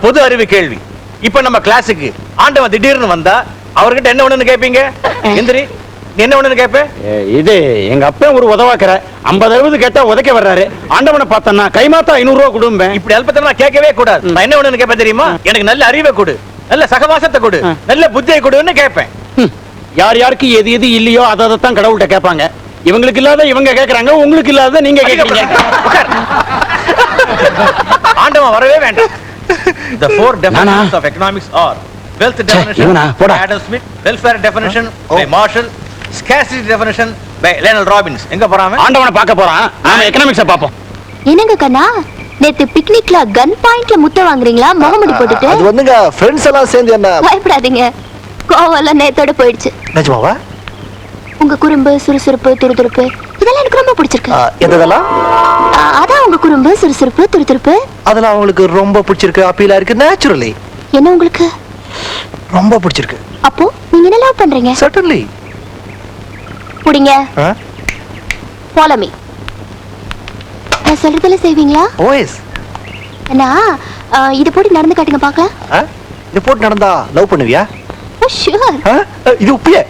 பொது அறிவு கேள்வி. இப்ப நம்ம கிளாஸுக்கு ஆண்டவன் திடீர்னு வந்தா அவர்கிட்ட என்ன ஒண்ணுன்னு கேப்பீங்க? எந்திரி, நீ என்ன ஒண்ணுன்னு கேப்ப? இது எங்க அப்பா ஒரு உதவாக்குற 50 கேட்டா உதைக்க வர்றாரு. ஆண்டவனை பார்த்தனா கைமாத்தா 500 ரூபாய் கொடும்பேன். இப்படி அல்பத்தமா கேட்கவே கூடாது. நான் என்ன ஒண்ணுன்னு கேப்பேன் தெரியுமா? எனக்கு நல்ல அறிவை கொடு, நல்ல சகவாசத்தை கொடு, நல்ல புத்தியை கொடுன்னு கேட்பேன். யார் யாருக்கு எது எது இல்லையோ அதைத்தான் கடவுள்கிட்ட கேட்பாங்க. இவங்களுக்கு இல்லாத இவங்க கேட்கறாங்க, உங்களுக்கு இல்லாத நீங்க கேட்கறீங்க. ஆண்டவன் வரவே வேண்டாம். The four definitions of economics are wealth definition by Adam Smith, welfare definition by Marshall, scarcity definition by Leonard Robbins. எங்க போறாங்க? ஆண்டவனை பார்க்க போறான். நாம எகனாமிக்ஸை பாப்போம். என்னங்க கண்ணா, நேத்து பிக்னிக்ல கன் பாயிண்ட்ல முட்டை வாங்குறீங்களா? முகமுடி போட்டுட்டு. அது வந்துங்க ஃப்ரெண்ட்ஸ் எல்லாம் சேர்ந்து என்ன? பயப்படாதீங்க, கோவெல்லாம் நேத்தோட போயிடுச்சு. நிஜமாவா? உங்க குறும்பு, சுறுசுறுப்பு, துருதுருப்பு இதெல்லாம் எனக்கு ரொம்ப பிடிச்சிருக்கு. எதெல்லாம்? அதான் உங்க குறும்பு, சுறுசுறுப்பு, துருதுருப்பு அதெல்லாம் உங்களுக்கு ரொம்ப பிடிச்சிருக்கு, அப்பீலா இருக்கு. நேச்சுரலி என்ன உங்களுக்கு ரொம்ப பிடிச்சிருக்கு. அப்போ நீங்க என்ன லவ் பண்றீங்க? சர்டன்லி. புடிங்க. Follow me. நான் சொல்றதெல்லாம் செய்வீங்களா? ஓஎஸ். அண்ணா, இது போட்டு நடந்து காட்டுங்க பார்க்கலாம். இது போட்டு நடந்தா லவ் பண்ணுவியா? ஓ ஷூர். இது உப்பியே.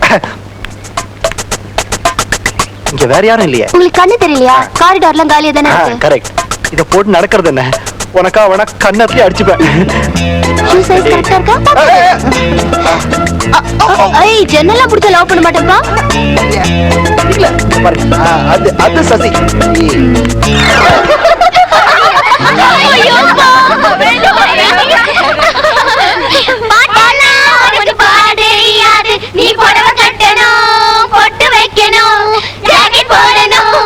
இங்க வேற யாரும் இல்லையே. உங்களுக்கு கண்ணு தெரியலையா? காரிடார்லாம் காலியா தானே இருக்கு. கரெக்ட். இத போட்டு நடக்கிறது என்ன? உனக்கா வேணா கண்ணத்துல அடிச்சுப்பேன். ஷூ சைஸ் கரெக்ட்டா இருக்கா? ஏய், ஜன்னல்ல புடிச்ச லவ் பண்ண மாட்டேப்பா. இல்ல பாருங்க. அது சசி. ஐயோப்பா, பாட்டானா ஒரு பாடையாது. நீ புடவ கட்டணும், பொட்டு வைக்கணும், ஜாக்கெட் போடணும்.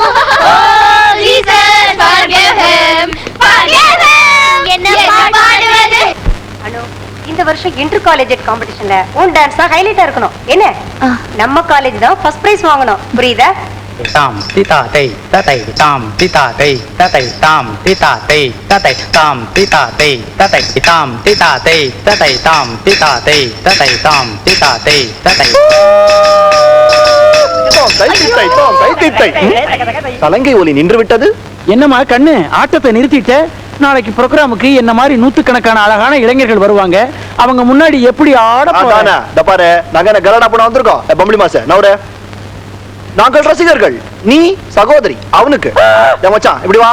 ஓ Jesus forgive him, forgive him. என்ன பாடுவது? அனு, இந்த வருஷம் இன்டர் காலேஜ் காம்படிஷன்ல உன் டான்ஸ் தான் ஹைலைட்டா இருக்கணும். என்ன, நம்ம காலேஜ் தான் ஃபர்ஸ்ட் பிரைஸ் வாங்கணும். புரியுதா? தாம் தீதா தை ததை தாம் தீதா தை ததை தாம் தீதா தை ததை தாம் தீதா தை ததை தாம் தீதா தை ததை தாம் தீதா தை ததை தாம் தீதா தை ததை. சலங்கை ஒலி நின்று விட்டது. என்னம்மா கண்ணு, ஆட்டத்தை நிறுத்திட்ட? நாளைக்கு ப்ரோக்ராமுக்கு என்ன மாதிரி நூத்துக்கணக்கான அழகான இளைஞர்கள் வருவாங்க. அவங்க முன்னாடி எப்படி ஆட போறாங்க? பாரு, நாங்க கலடா பண்ண வந்திருக்கோம். பம்பளி மாச நவரே, நாங்கள் ரசிகர்கள், நீ சகோதரி. அவனுக்கு மச்சான் இப்படி வா,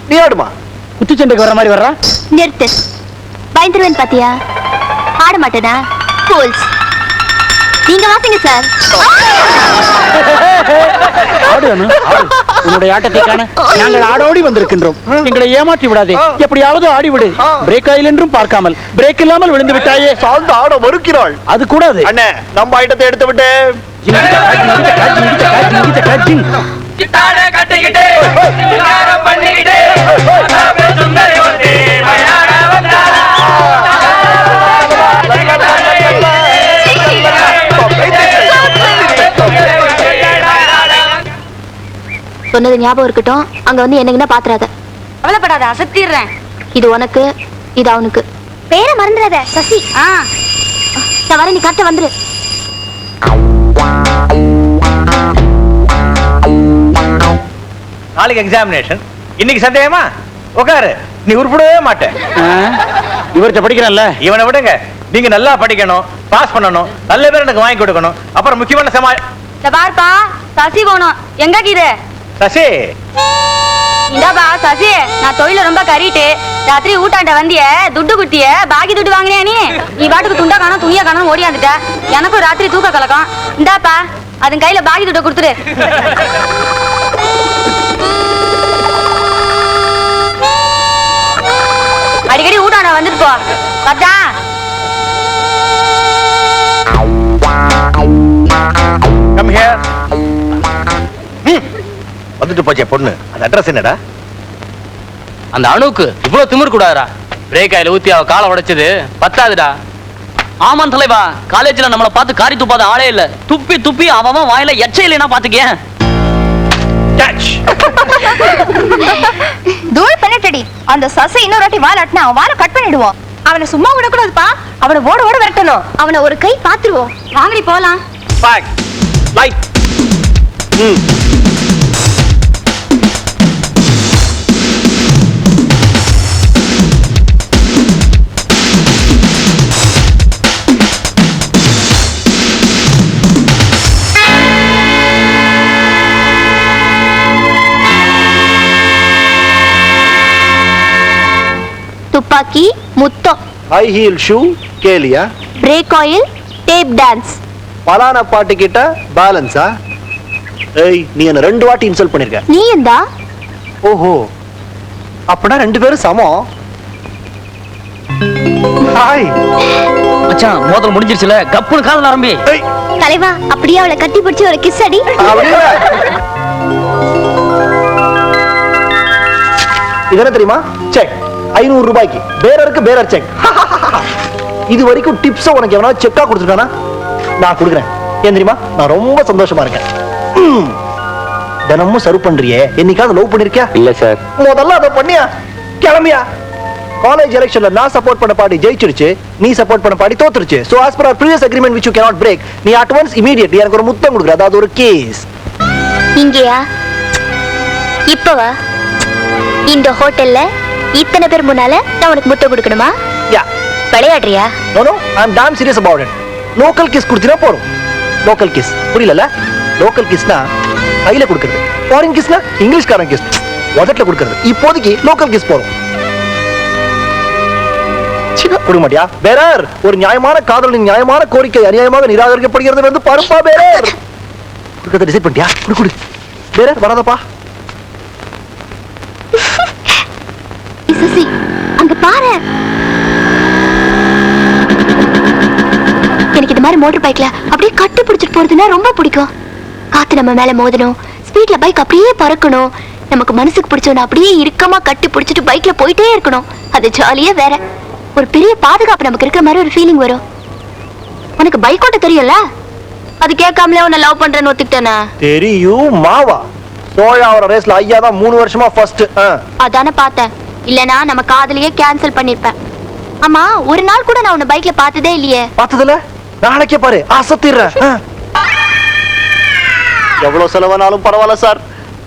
நீ ஆடுமா. குத்துச்சண்டைக்கு வர மாதிரி வர்றா. நிறுத்து, பயந்துருவேன் பாத்தியா? ஆட மாட்டேனா? ஃபூல்ஸ். நீங்க வாசிங்க சார். ஆடு அனு, ஆடு. உன்னுடைய ஆட்டத்தை காண நாங்கள் ஆடோடி வந்திருக்கின்றோம். எங்களை ஏமாற்றி விடாதே, எப்படியாவது ஆடி விடு. பிரேக் ஆயில் என்றும் பார்க்காமல் பிரேக் இல்லாமல் விழுந்து விட்டாயே. சார்ந்து ஆட மறுக்கிறாள். அது கூடாது அண்ணே, நம்ம ஐட்டத்தை எடுத்து விட்டு சொன்னது ஞாபகம் இருக்கட்டும். அங்க வந்து என்னங்கன்னா பாத்துறாத. கவலைப்படாத, அசத்திடுறேன். இது உனக்கு, இது அவனுக்கு. பேரை மறந்துடாத சசி. நான் வர, நீ கரெக்டா வந்துரு. நாளைக்கு எக்ஸாமினேஷன், இன்னைக்கு சந்தேகமா? உட்காரு, நீ உருப்படவே மாட்டேன். இவர்கிட்ட படிக்கிறல்ல. இவனை விடுங்க, நீங்க நல்லா படிக்கணும், பாஸ் பண்ணணும், நல்ல பேர் எனக்கு வாங்கி கொடுக்கணும். அப்புறம் முக்கியமான பார்ப்பா, சசி போனோம். எங்க கீது சசி? இந்தாப்பா சசி, நான் தொழில ரொம்ப கறிட்டு ராத்திரி ஊட்டாண்ட வந்திய துட்டு குட்டிய பாக்கி துட்டு வாங்கினியா? நீ பாட்டுக்கு துண்டா காணும் துணியா காணும் ஓடியாந்துட்ட. எனக்கும் ராத்திரி தூக்க கலக்கம். இந்தாப்பா, அதன் கையில பாக்கி துட்ட கொடுத்துரு. அடிக்கடி ஊட்டாண்ட வந்துட்டு போ. பார்த்தா கம் ஹியர். வந்துட்டு போச்சே பொண்ணு. அந்த அட்ரஸ் என்னடா? அந்த அணுக்கு இவ்வளவு திமிர் கூடாதுடா. பிரேக் ஆயில ஊத்தி அவ காலை உடைச்சது பத்தாதுடா. ஆமாம் தலைவா, காலேஜ்ல நம்மளை பார்த்து காரி துப்பாத ஆளே இல்ல. துப்பி துப்பி அவன் வாயில எச்சை இல்லைன்னா பாத்துக்கேன். தூள் பண்ணிட்டடி. அந்த சசி இன்னொரு வாட்டி வால் அட்டினா அவன் வாலை கட் பண்ணிடுவோம். அவனை சும்மா விடக்கூடாதுப்பா. அவனை ஓட ஓட விரட்டணும். அவனை ஒரு கை பாத்துருவோம். வாங்கடி போலாம். லைட். துப்பாக்கி, முத்தம், ஹை ஹீல் ஷூ கேலியா, பிரேக் ஆயில், டேப் டான்ஸ். பலான பாட்டு கிட்ட பேலன்ஸா? ஏய், நீ என்ன 2 வாட்டி இன்சல்ட் பண்ணிருக்க. நீ எந்தா? ஓஹோ, அப்பனா 2 பேரும் சமம். ஹாய் மச்சான், மோதல் முடிஞ்சிருச்சுல, கப்புன்னு காதல் ஆரம்பி. ஏய், தலைவா, அப்படியே அவளை கட்டி பிடிச்சி ஒரு கிஸ் அடி. அப்படியே. இது என்ன தெரியுமா? செக் 500 ரூபாய்க்கு பேரருக்கு பேரர் செக். இது வரைக்கும் டிப்ஸ் உனக்கு எவனா செக்கா கொடுத்துட்டானா? நான் கொடுக்குறேன். ஏன் தெரியுமா? நான் ரொம்ப சந்தோஷமா இருக்கேன். தினமும் சர்வ் பண்றியே, என்னைக்காவது லவ் பண்ணிருக்கியா? இல்ல சார். முதல்ல அதை பண்ணியா? கிளம்பியா? காலேஜ் எலெக்ஷன்ல நான் சப்போர்ட் பண்ண பார்ட்டி ஜெயிச்சிருச்சு, நீ சப்போர்ட் பண்ண பார்ட்டி தோத்துருச்சு. So as per our previous agreement which you cannot break, நீ at once immediately எனக்கு ஒரு முத்தம் கொடுக்குற. அதாவது ஒரு கேஸ். இங்கயா? இப்பவா? இந்த ஹோட்டல்ல இத்தனை பேர் முன்னால நான் உனக்கு முத்தம் கொடுக்கணுமா? யா. விளையாடுறியா? No no, I am damn serious about it. Local kiss கொடுத்தினா போறோம். லோக்கல் கிஸ் புரியலல? லோக்கல் கிஸ்னா கையில கொடுக்கிறது. ஃபாரின் கிஸ்னா இங்கிலீஷ்காரன் கிஸ் உதட்டுல கொடுக்கிறது. இப்போதைக்கு லோக்கல் கிஸ் போறோம். கொடுக்க மாட்டியா? பேரர், ஒரு நியாயமான காதலின் நியாயமான கோரிக்கை அநியாயமாக நிராகரிக்கப்படுகிறது வந்து பாருப்பா பேரர். கொடுக்கறத டிசைட் பண்ணியா? குடு பேரர், வராதப்பா. சசி, அங்க பாரு. எனக்கு இந்த மாதிரி மோட்டார் பைக்ல அப்படியே கட்டி பிடிச்சிட்டு போறதுன்னா ரொம்ப பிடிக்கும். காத்து நம்ம மேல மோதணும், ஸ்பீட்ல பைக் அப்படியே பறக்கணும், நமக்கு மனசுக்கு பிடிச்சவன அப்படியே இறுக்கமா கட்டி பிடிச்சிட்டு பைக்ல போயிட்டே இருக்கணும். அது ஜாலியா வேற. ஒரு பெரிய பாதுகாப்பு நமக்கு இருக்கிற மாதிரி ஒரு ஃபீலிங் வரும். உனக்கு பைக் ஓட்ட தெரியும்ல? அது கேட்காமலே உன்னை லவ் பண்றேன்னு ஒத்துக்கிட்டேனா? தெரியும் மாவா. சோழாவர ரேஸ்ல ஐயா தான் 3 வருஷமா ஃபர்ஸ்ட். அதானே பார்த்தேன். இல்லனா நம்ம காதலியே கேன்சல் பண்ணிருப்பேன். ஆமா, ஒரு நாள் கூட நான் உன்னை பைக்ல பார்த்ததே இல்லையே. பார்த்ததுல நாளைக்கே பாரு, ஆசத்திடுறேன். எவ்வளவு செலவானாலும் பரவாயில்ல சார்,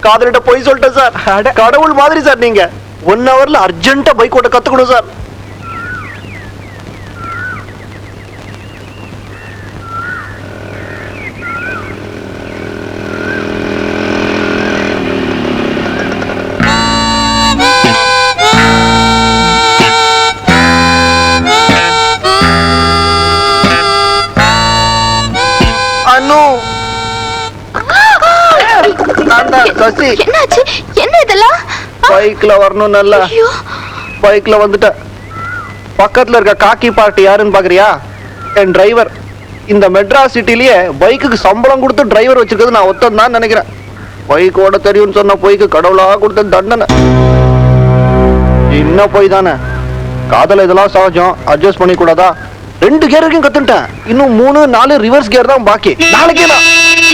காதலிட்ட போய் சொல்லிட்டேன் சார். கடவுள் மாதிரி சார் நீங்க. 1 ஹவர்ல அர்ஜென்ட்டா பைக் ஓட்ட கத்துக்கணும் சார். என்னாச்சு? என்ன இதெல்லாம்? பைக்ல வரணும். நல்லா பைக்ல வந்துட்ட. பக்கத்துல இருக்க காக்கி பார்ட்டி யாருன்னு பாக்குறியா? என் டிரைவர். இந்த மெட்ராஸ் சிட்டிலேயே பைக்குக்கு சம்பளம் கொடுத்து டிரைவர் வச்சிருக்கிறது நான் ஒத்தம் தான் நினைக்கிறேன். பைக் ஓட தெரியும்னு சொன்ன பைக்கு கடவுளா கொடுத்த தண்டனை. இன்னும் போய் தானே. காதல இதெல்லாம் சகஜம், அட்ஜஸ்ட் பண்ணி கூடாதா? 2 கியர் வரைக்கும் கத்துட்டேன். இன்னும் 3 4 ரிவர்ஸ் கியர் தான் பாக்கி. நாளைக்கே தான்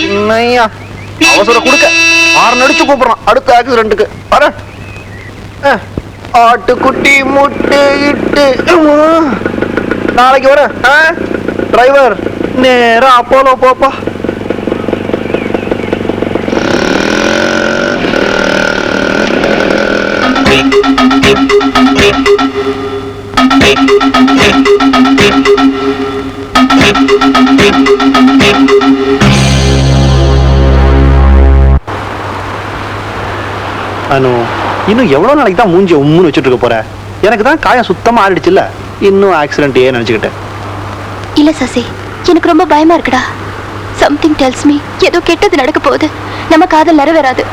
என்னையா அவசரம் கொடுக்க 6 அடிச்சு கூப்பிடுறான் அடுத்த ஆக்சிடென்ட்டுக்கு. பாரு, ஆட்டுக்குட்டி முட்டு இட்டு. நாளைக்கு வர டிரைவர் நேரா அப்போலோ போப்பா. அனு, இன்னும் எவ்வளவு நாளைக்கு தான் மூஞ்சி உம்முன்னு வச்சுட்டு இருக்க போற? எனக்கு தான் காயம் சுத்தமா ஆறிடுச்சுல்ல, இன்னும் ஆக்சிடென்ட் ஏன் நினைச்சுக்கிட்டேன். இல்ல சசி, எனக்கு ரொம்ப பயமா இருக்குடா. சம்திங் டெல்ஸ் மீ ஏதோ கெட்டது நடக்க போகுது. நம்ம காதல் நிறைவேறாது.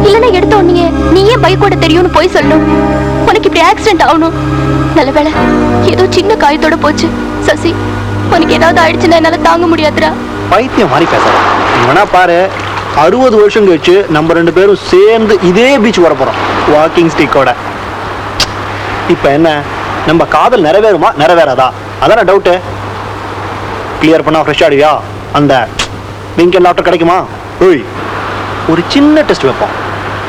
இல்லன்னா எடுத்த உடனே நீ ஏன் பைக் ஓட்ட தெரியும்னு போய் சொல்லணும். உனக்கு இப்படி ஆக்சிடென்ட் ஆகணும். நல்லவேளை ஏதோ சின்ன காயத்தோட போச்சு. சசி, உனக்கு ஏதாவது ஆயிடுச்சுன்னா என்னால தாங்க முடியாதுடா. பைத்தியம் மாதிரி பேசுற. வேணா பாரு, 60 வருஷம் கழிச்சு நம்ம 2 பேரும் சேர்ந்து இதே பீச் வர போறோம் வாக்கிங் ஸ்டிக்கோட. இப்ப என்ன, நம்ம காதல் நிறைவேறுமா நிறைவேறாதா? அதான டவுட்டு. கிளியர் பண்ணா ஃப்ரெஷ் ஆடுவியா? அந்த விங்கன் டாக்டர் கிடைக்குமா? ஓய், ஒரு சின்ன டெஸ்ட் வைப்போம்.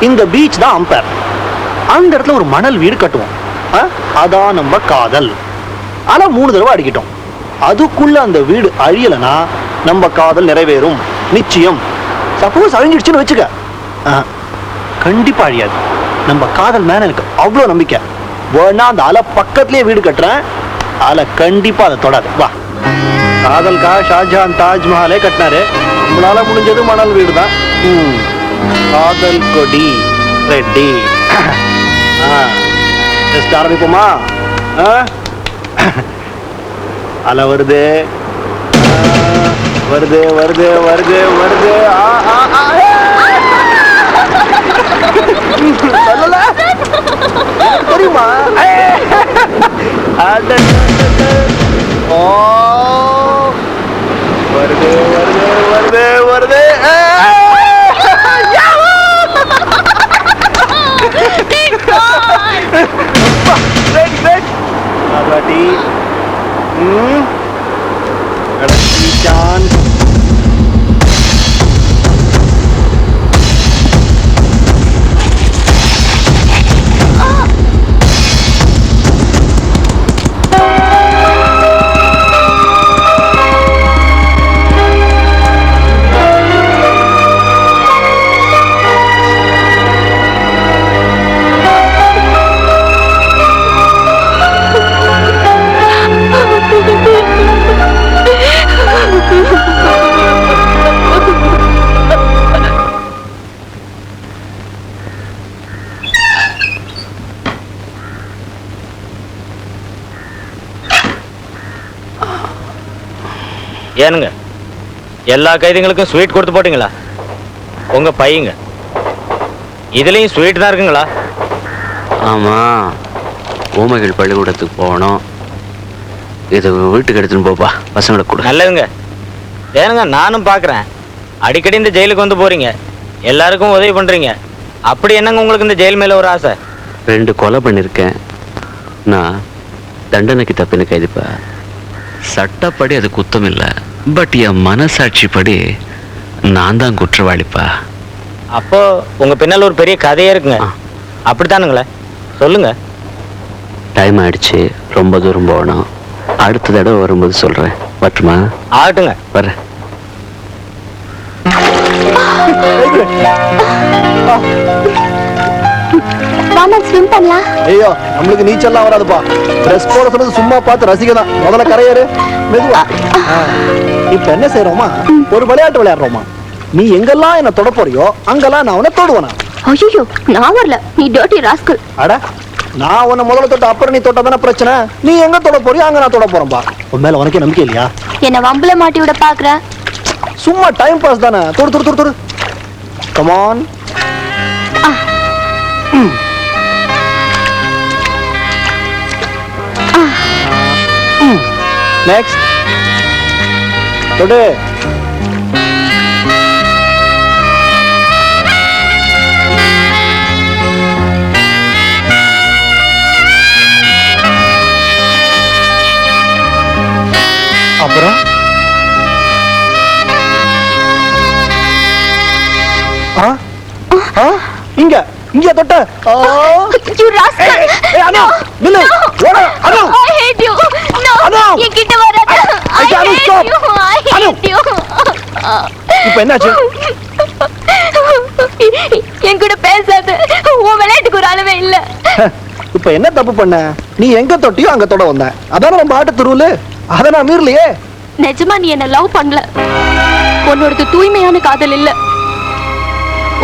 இந்த பீச் தான் அம்பேர். அந்த இடத்துல ஒரு மணல் வீடு கட்டுவோம். அதான் நம்ம காதல். ஆனா 3 தடவை அடிக்கிட்டோம். அதுக்குள்ள அந்த வீடு அழியலனா நம்ம காதல் நிறைவேறும் நிச்சயம். சப்போஸ் அழிஞ்சிடுச்சுன்னு வச்சுக்க, கண்டிப்பா அழியாது. நம்ம காதல் மேல எனக்கு அவ்வளோ நம்பிக்கை. வேணா அந்த அலை பக்கத்துலயே வீடு கட்டுறேன், அலை கண்டிப்பா அதை தொடாது. வா. காதல்கா ஷாஜஹான் தாஜ்மஹாலே கட்டினாரு. நம்மளால முடிஞ்சது மணல் வீடு தான். காதல் கொடி ரெட்டி. ஆரம்பிப்போமா? அல வருது வருது வருது வருது வருது சொல்லல தெரியுமா? ஓ வருது வருது வருது வருது வாட்டி கடைசி சான்ஸ். ஏனுங்க எல்லா கைதிகளுக்கும் ஸ்வீட் கொடுத்து போட்டீங்களா? உங்க பையங்க இதுலயும் ஸ்வீட் தான் இருக்குங்களா? ஆமா, ஊமைகள் பள்ளிக்கூடத்துக்கு போகணும். இது வீட்டுக்கு எடுத்துன்னு போப்பா, பசங்களை கூட. நல்லதுங்க. ஏனுங்க நானும் பாக்குறேன், அடிக்கடி இந்த ஜெயிலுக்கு வந்து போறீங்க, எல்லாருக்கும் உதவி பண்றீங்க. அப்படி என்னங்க உங்களுக்கு இந்த ஜெயில் மேல ஒரு ஆசை? 2 கொலை பண்ணிருக்கேன். நான் தண்டனைக்கு தப்பின கைதிப்பா. சட்டப்படி அது குத்தம் இல்லை, பட் என் மனசாட்சி படி நான் தான் குற்றவாளிப்பா. அப்போ உங்க பின்னால ஒரு பெரிய கதையே இருக்குங்க. அப்படித்தானுங்களே, சொல்லுங்க. டைம் ஆயிடுச்சு, ரொம்ப தூரம் போகணும். அடுத்த தடவை வரும்போது சொல்றேன். வரட்டுமா? ஆகட்டுங்க, வர்றேன். ஸ்விம் பண்ணலாம். ஐயோ, நம்மளுக்கு நீச்சல்லாம் வராதுப்பா. ட்ரெஸ் போட சொன்னது சும்மா பார்த்து ரசிக்கதான். முதல்ல கரையேறு, மெதுவா. இப்ப என்ன செய்யறோமா, ஒரு விளையாட்டு விளையாடுறோமா. நீ எங்கெல்லாம் என்ன தொட போறியோ அங்கெல்லாம் நான் உன்னை தொடுவேனா? ஐயோ, நான் வரல, நீ டர்ட்டி ராஸ்கல். அட, நான் உன்னை முதல்ல தொட்ட அப்புறம் நீ தொட்ட தானே பிரச்சனை. நீ எங்க தொட போறியோ அங்க நான் தொட போறேன்பா. உன் மேல உனக்கே நம்பிக்கை இல்லையா? என்ன வம்புல மாட்டி விட பாக்குற? சும்மா டைம் பாஸ் தானே. தொடு தொடு தொடு தொடு. Come on. நெக்ஸ்ட். தொடு. அப்புறம் இங்க இங்க தொட்ட. You rascal. அனு நில்லு. ஓடு அனு. I hate you. No. அனு. என்கிட்ட வராத. I Anu, hate stop. you. I Anu. hate you. இப்போ என்னாச்சு? என் கூட பேசாத. உன் விளையாட்டுக்கு ஒரு அளவே இல்ல. இப்போ என்ன தப்பு பண்ண? நீ எங்க தொட்டியோ அங்க தொட வந்த. அதான நம்ம ஆட்ட துருவுல. அத நான் மீறலையே. நிஜமா நீ என்ன லவ் பண்ணல. உன்னோடது தூய்மையான காதல் இல்ல.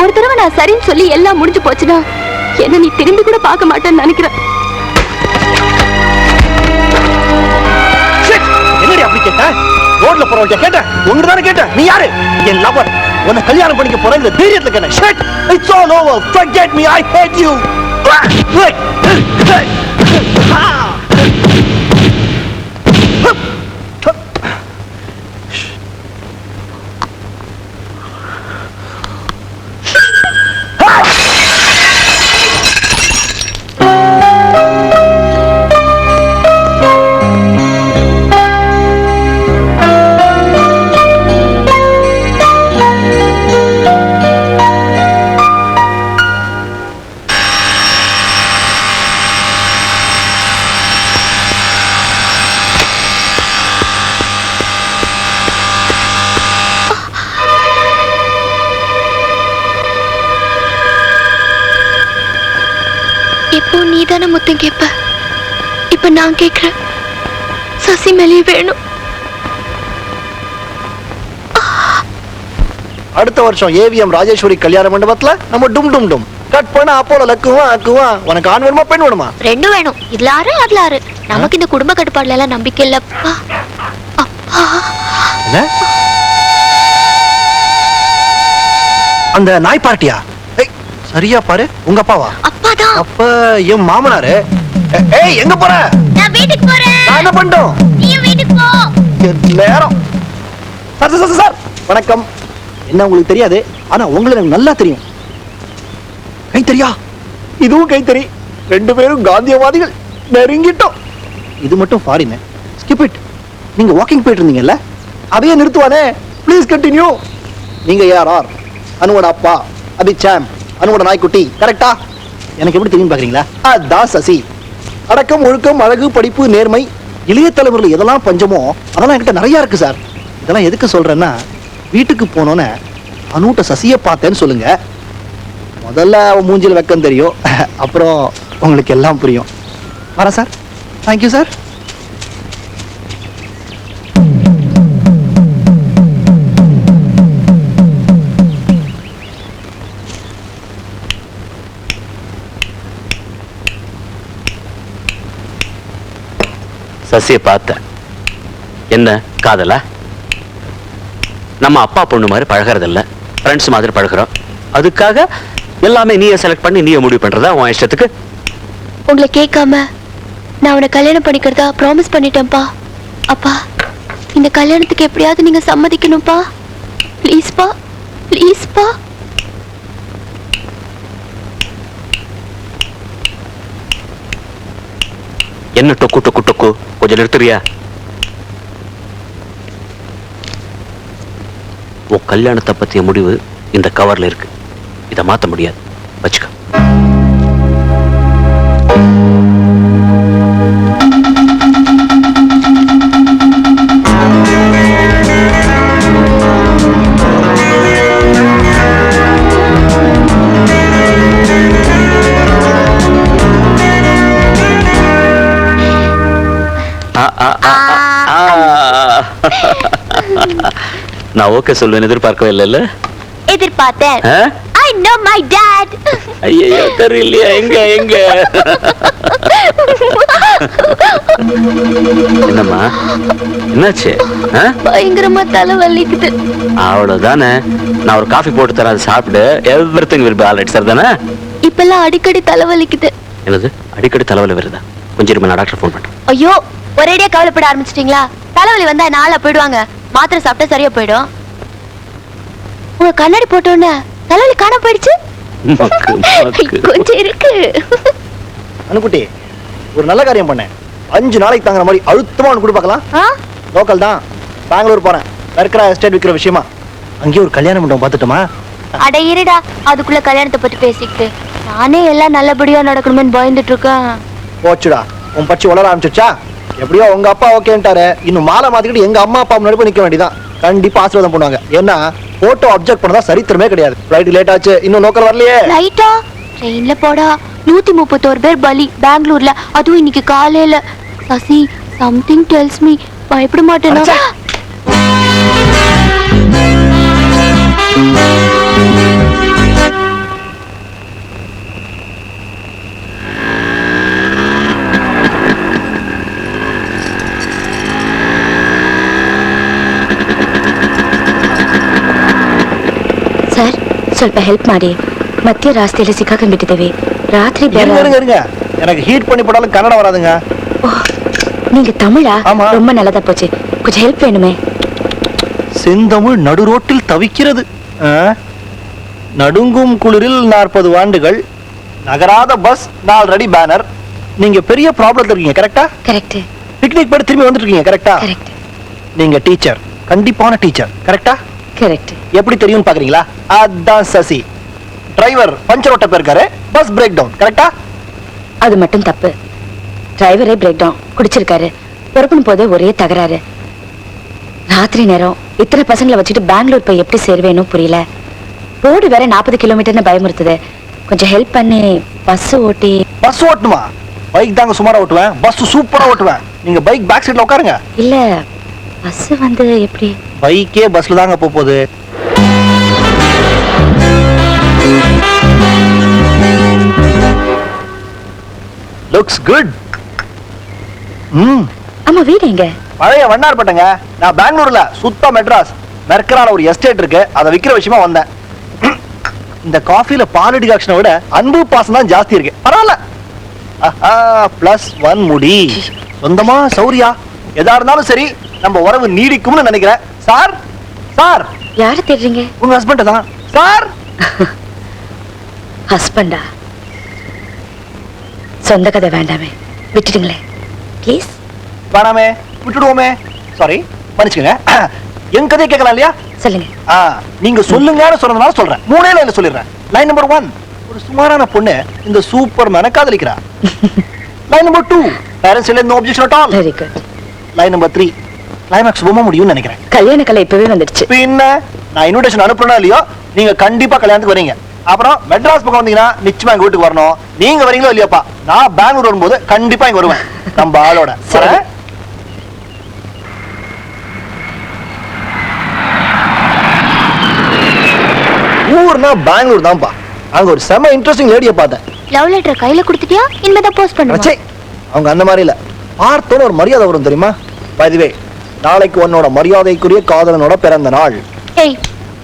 ஒரு தடவை நான் சரின்னு சொல்லி எல்லாம் முடிஞ்சு போச்சுன்னா என்ன நீ திரும்பி கூட பார்க்க மாட்டேன்னு நினைக்கிறேன். என்னடி அப்படி கேட்ட? ரோட்ல போறவங்க கேட்ட? உங்க தானே கேட்ட? நீ யாரு? என் லவர். உன்னை கல்யாணம் பண்ணிக்க போறேங்கிற தைரியத்துல கேட்ட. Shut. It's all over. Forget me. I hate you. இப்போ நீ தானே முத்தம் கேட்ப. இப்ப நான் கேட்கிறேன். சசி மேலே வேணும். அடுத்த வருஷம் ஏவிஎம் ராஜேஸ்வரி கல்யாண மண்டபத்துல நம்ம டும் டும் டும் கட் பண்ண அப்போல லக்குவா அக்குவா. உனக்கு ஆண் வேணுமா பெண் வேணுமா? ரெண்டும் வேணும். இதுல ஆறு அதுல ஆறு. நமக்கு இந்த குடும்ப கட்டுப்பாடுல எல்லாம் நம்பிக்கை இல்லப்பா. அப்பா என்ன? அந்த நாய் பார்ட்டியா? சரியா பாரு, உங்க அப்பாவா? அப்பாதான். அப்ப என் மாமனாரு. ஏய், எங்க போற? நான் வீட்டுக்கு போறேன். நான் என்ன பண்ணிட்டோம்? நீ வீட்டுக்கு போ. நேரம். சார் சார் சார் வணக்கம். என்ன உங்களுக்கு தெரியாது, ஆனா உங்களுக்கு எனக்கு நல்லா தெரியும். கைத்தறியா? இதுவும் கைத்தறி. ரெண்டு பேரும் காந்தியவாதிகள். நெருங்கிட்டோம். இது மட்டும் ஃபாரின். Skip it. நீங்க வாக்கிங் போயிட்டு இருந்தீங்கல்ல, அதையே நிறுத்துவானே. Please continue. நீங்க யார்? அனுவோட அப்பா அபிச்சாம், அனுவோட நாய்க்குட்டி. கரெக்டா? எனக்கு எப்படி தெரியும் பாக்குறீங்களா? அதான் சசி. அடக்கம், ஒழுக்கம், அழகு, படிப்பு, நேர்மை, இளைய தலைவர்கள் எதெல்லாம் பஞ்சமோ அதெல்லாம் என்கிட்ட நிறைய இருக்கு சார். இதெல்லாம் எதுக்கு சொல்றேன்னா, வீட்டுக்கு போனோன்னு அனுட்ட சசியை பார்த்தேன்னு சொல்லுங்க. முதல்ல அவன் மூஞ்சில வெக்கம் தெரியும், அப்புறம் உங்களுக்கு எல்லாம் புரியும். வரேன் சார். Thank you sir. சசியை பார்த்தேன். என்ன காதலா? நம்ம அப்பா பொண்ணு மாதிரி பழகிறதில்ல, ஃப்ரெண்ட்ஸ் மாதிரி பழகிறோம். அதுக்காக எல்லாமே நீயே செலக்ட் பண்ணி நீயே முடிவு பண்றதா உன் இஷ்டத்துக்கு? உங்களை கேட்காம நான் உன்னை கல்யாணம் பண்ணிக்கிறதா ப்ராமிஸ் பண்ணிட்டேன்ப்பா. அப்பா, இந்த கல்யாணத்துக்கு எப்படியாவது நீங்க சம்மதிக்கணும்ப்பா. ப்ளீஸ்ப்பா, ப்ளீஸ்ப்பா. என்ன டொக்கு டொக்கு டொக்கு? கொஞ்சம் நிறுத்துறியா? உன் கல்யாணத்தை பத்திய முடிவு இந்த கவர்ல இருக்கு. இதை மாத்த முடியாது. வச்சுக்க. நான் ஓகே சொல்லுவேன் எதிர்பார்க்கவே இல்லைல்ல? எதிர்பார்த்தேன். ஆ? I know my dad. ஐயோ, தெரியலையா? எங்க எங்க? என்னம்மா, என்னாச்சு? ஆ? பயங்கரமா தலை வலிக்குது. அவ்வளவுதானே. நான் ஒரு காஃபி போட்டு தரேன், அதை சாப்பிடு. Everything will be alright. Sir தானே? இப்பெல்லாம் அடிக்கடி தலை வலிக்குது. என்னது, அடிக்கடி தலைவலி வருதா? கொஞ்சம் இருமா, நான் டாக்டர் ஃபோன் பண்றேன். ஐயோ, ஒரேடியா கவலைப்பட ஆரம்பிச்சிட்டீங்களா? தலைவலி வந்தா நாளா போயிடுவாங்க. மாத்திரை சாப்பிட்டா சரியா போயிடும். உங்க கண்ணாடி போட்டோன்னு தலைவலி காண போயிடுச்சு. மக்கு, மக்கு. கொஞ்சம் இருக்கு. அனுக்குட்டி, ஒரு நல்ல காரியம் பண்ணேன். 5 நாளைக்கு தாங்குற மாதிரி அழுத்தமா ஒன்று கொடுப்பாக்கலாம். லோக்கல் தான், பெங்களூர் போறேன். இருக்கிற எஸ்டேட் விற்கிற விஷயமா. அங்கேயே ஒரு கல்யாண மண்டபம் பார்த்துட்டுமா? அட இருடா, அதுக்குள்ள கல்யாணத்தை பத்தி பேசிக்கிட்டு. நானே எல்லாம் நல்லபடியா நடக்கணும்னு பயந்துட்டு இருக்கேன். போச்சுடா, உன் பச்சி வளர ஆரம்பிச்சிருச்சா? எப்படியோ உங்க அப்பா ஓகேன்ட்டாரு. இன்னும் மாலை மாத்திக்கிட்டு எங்க அம்மா அப்பா முன்னாடி போய் நிக்க வேண்டியதான். கண்டிப்பா ஆசீர்வாதம் பண்ணுவாங்க. ஏன்னா போட்டோ அப்ஜெக்ட் பண்ணதா சரித்திரமே கிடையாது. ஃளைட் லேட் ஆச்சு, இன்னும் லோக்கல் வரலையே. ரைட்டா? ட்ரெயின்ல போடா 131 பேர் பலி பெங்களூர்ல, அதுவும் இன்னைக்கு காலையில. சசி, சம்திங் டெல்ஸ் மீ பயப்பட மாட்டேனா? ಸರ್, ಸ್ವಲ್ಪ ಹೆಲ್ಪ್ ಮಾಡಿ. ಮಧ್ಯ ರಾಸ್ತೆಯಲ್ಲಿ ಸಿಕ್ಕಾಕೊಂಡ್ಬಿಟ್ಟಿದ್ದೇವೆ. ರಾತ್ರಿ இருங்க. எனக்கு ஹீட் பண்ணி போட்டாலும் கன்னடம் வராதுங்க. நீங்க தமிழா? ஆமா. ரொம்ப நல்லதா போச்சு. கொஞ்சம் ஹெல்ப் வேணுமே. செந்தமிழ் நடு ரோட்டில் தவிக்கிறது. நடுங்கும் குளிரில் 40 ஆண்டுகள், நகராத பஸ், 4 அடி பேனர். நீங்க பெரிய ப்ராப்ளத்துல இருக்கீங்க. கரெக்டா? கரெக்ட். பிக்னிக் போய் திரும்பி வந்துட்டு இருக்கீங்க. கரெக்டா? கரெக்ட். நீங்க டீச்சர், கண்டிப்பான டீச்சர். கரெக்டா? கரெக்ட். எப்படி தெரியும் பாக்குறீங்களா? அதான் சசி. டிரைவர் பஞ்சர் ஓட்ட போயிருக்காரு, பஸ் பிரேக் டவுன். கரெக்டா? அது மட்டும் தப்பு. டிரைவரே பிரேக் டவுன் குடிச்சிருக்காரு. பொறுப்புன்னு போதே ஒரே தகராறு. ராத்திரி நேரம் இத்தனை பசங்களை வச்சுட்டு பெங்களூர் போய் எப்படி சேருவேன்னு புரியல. ரோடு வேற 40 கிலோமீட்டர்னு பயமுறுத்துது. கொஞ்சம் ஹெல்ப் பண்ணி பஸ் ஓட்டி. பஸ் ஓட்டுமா? பைக் தாங்க சுமாரா ஓட்டுவேன், பஸ் சூப்பரா ஓட்டுவேன். நீங்க பைக் பேக் சீட்ல உட்காருங்க. இல்ல, பஸ் வந்து எப்படி? பைக்கே பஸ்ல தாங்க போகுது. Looks good. ம் ஆமா வீடு எங்க? பழைய வண்ணார்பட்டங்க. நான் பெங்களூர்ல சுத்த மெட்ராஸ் மெர்க்கரால ஒரு எஸ்டேட் இருக்கு, அதை விக்கிற விஷயமா வந்தேன். இந்த காஃபில பால் டிகாக்ஷனை விட அன்பு பாசம் தான் ஜாஸ்தி இருக்கு. பரவாயில்ல. +1 முடி. சொந்தமா சௌரியா எதா இருந்தாலும் சரி நம்ம உறவு நீடிக்கும்னு நினைக்கிறேன். சார் சார் யாரை தேடுறீங்க? உங்க ஹஸ்பண்ட் தான் சார். ஹஸ்பண்டா? சொந்த கதை வேண்டாமே, விட்டுடுங்களேன் ப்ளீஸ். வேணாமே, விட்டுடுவோமே. சாரி, மன்னிச்சுக்கங்க. என் கதையை கேட்கலாம் இல்லையா? சொல்லுங்க. நீங்க சொல்லுங்கன்னு சொன்னதுனால சொல்றேன். 3 லைன்ல சொல்லிடுறேன். லைன் நம்பர் 1, ஒரு சுமாரான பொண்ணு இந்த சூப்பர் மேனை காதலிக்கிறா. லைன் நம்பர் 2, பேரண்ட்ஸ் இல்ல, no objection at all. Very good. Line number 3, climax சுபமா முடியும்னு நினைக்கிறேன். கல்யாண கலை இப்பவே வந்துடுச்சு. பின்ன நான் இன்விடேஷன் அனுப்புறேனா இல்லையோ, நீங்க கண்டிப்பா கல்யாணத்துக்கு வரீங்க. அப்புறம் மெட்ராஸ் பக்கம் வந்தீங்கன்னா நிச்சயமா எங்க வீட்டுக்கு வரணும். நீங்க வரீங்களோ இல்லையாப்பா, நான் பெங்களூர் வரும்போது கண்டிப்பா இங்க வருவேன் நம்ம ஆளோட. சரி. ஊர்னா பெங்களூர் தான்ப்பா. அங்க ஒரு செம இன்ட்ரெஸ்டிங் லேடியை பார்த்தேன். லவ் லெட்டர் கையில கொடுத்துட்டியா? இனிமேதான் போஸ்ட் பண்ணுவேன். அச்சே, அவங்க அந்த மாதிரி இல்ல. பார்த்தோன்னு ஒரு மரியாதை வரும் தெரியுமா? பை தி வே, நாளைக்கு உன்னோட மரியாதைக்குரிய காதலனோட பிறந்த நாள். ஏய்,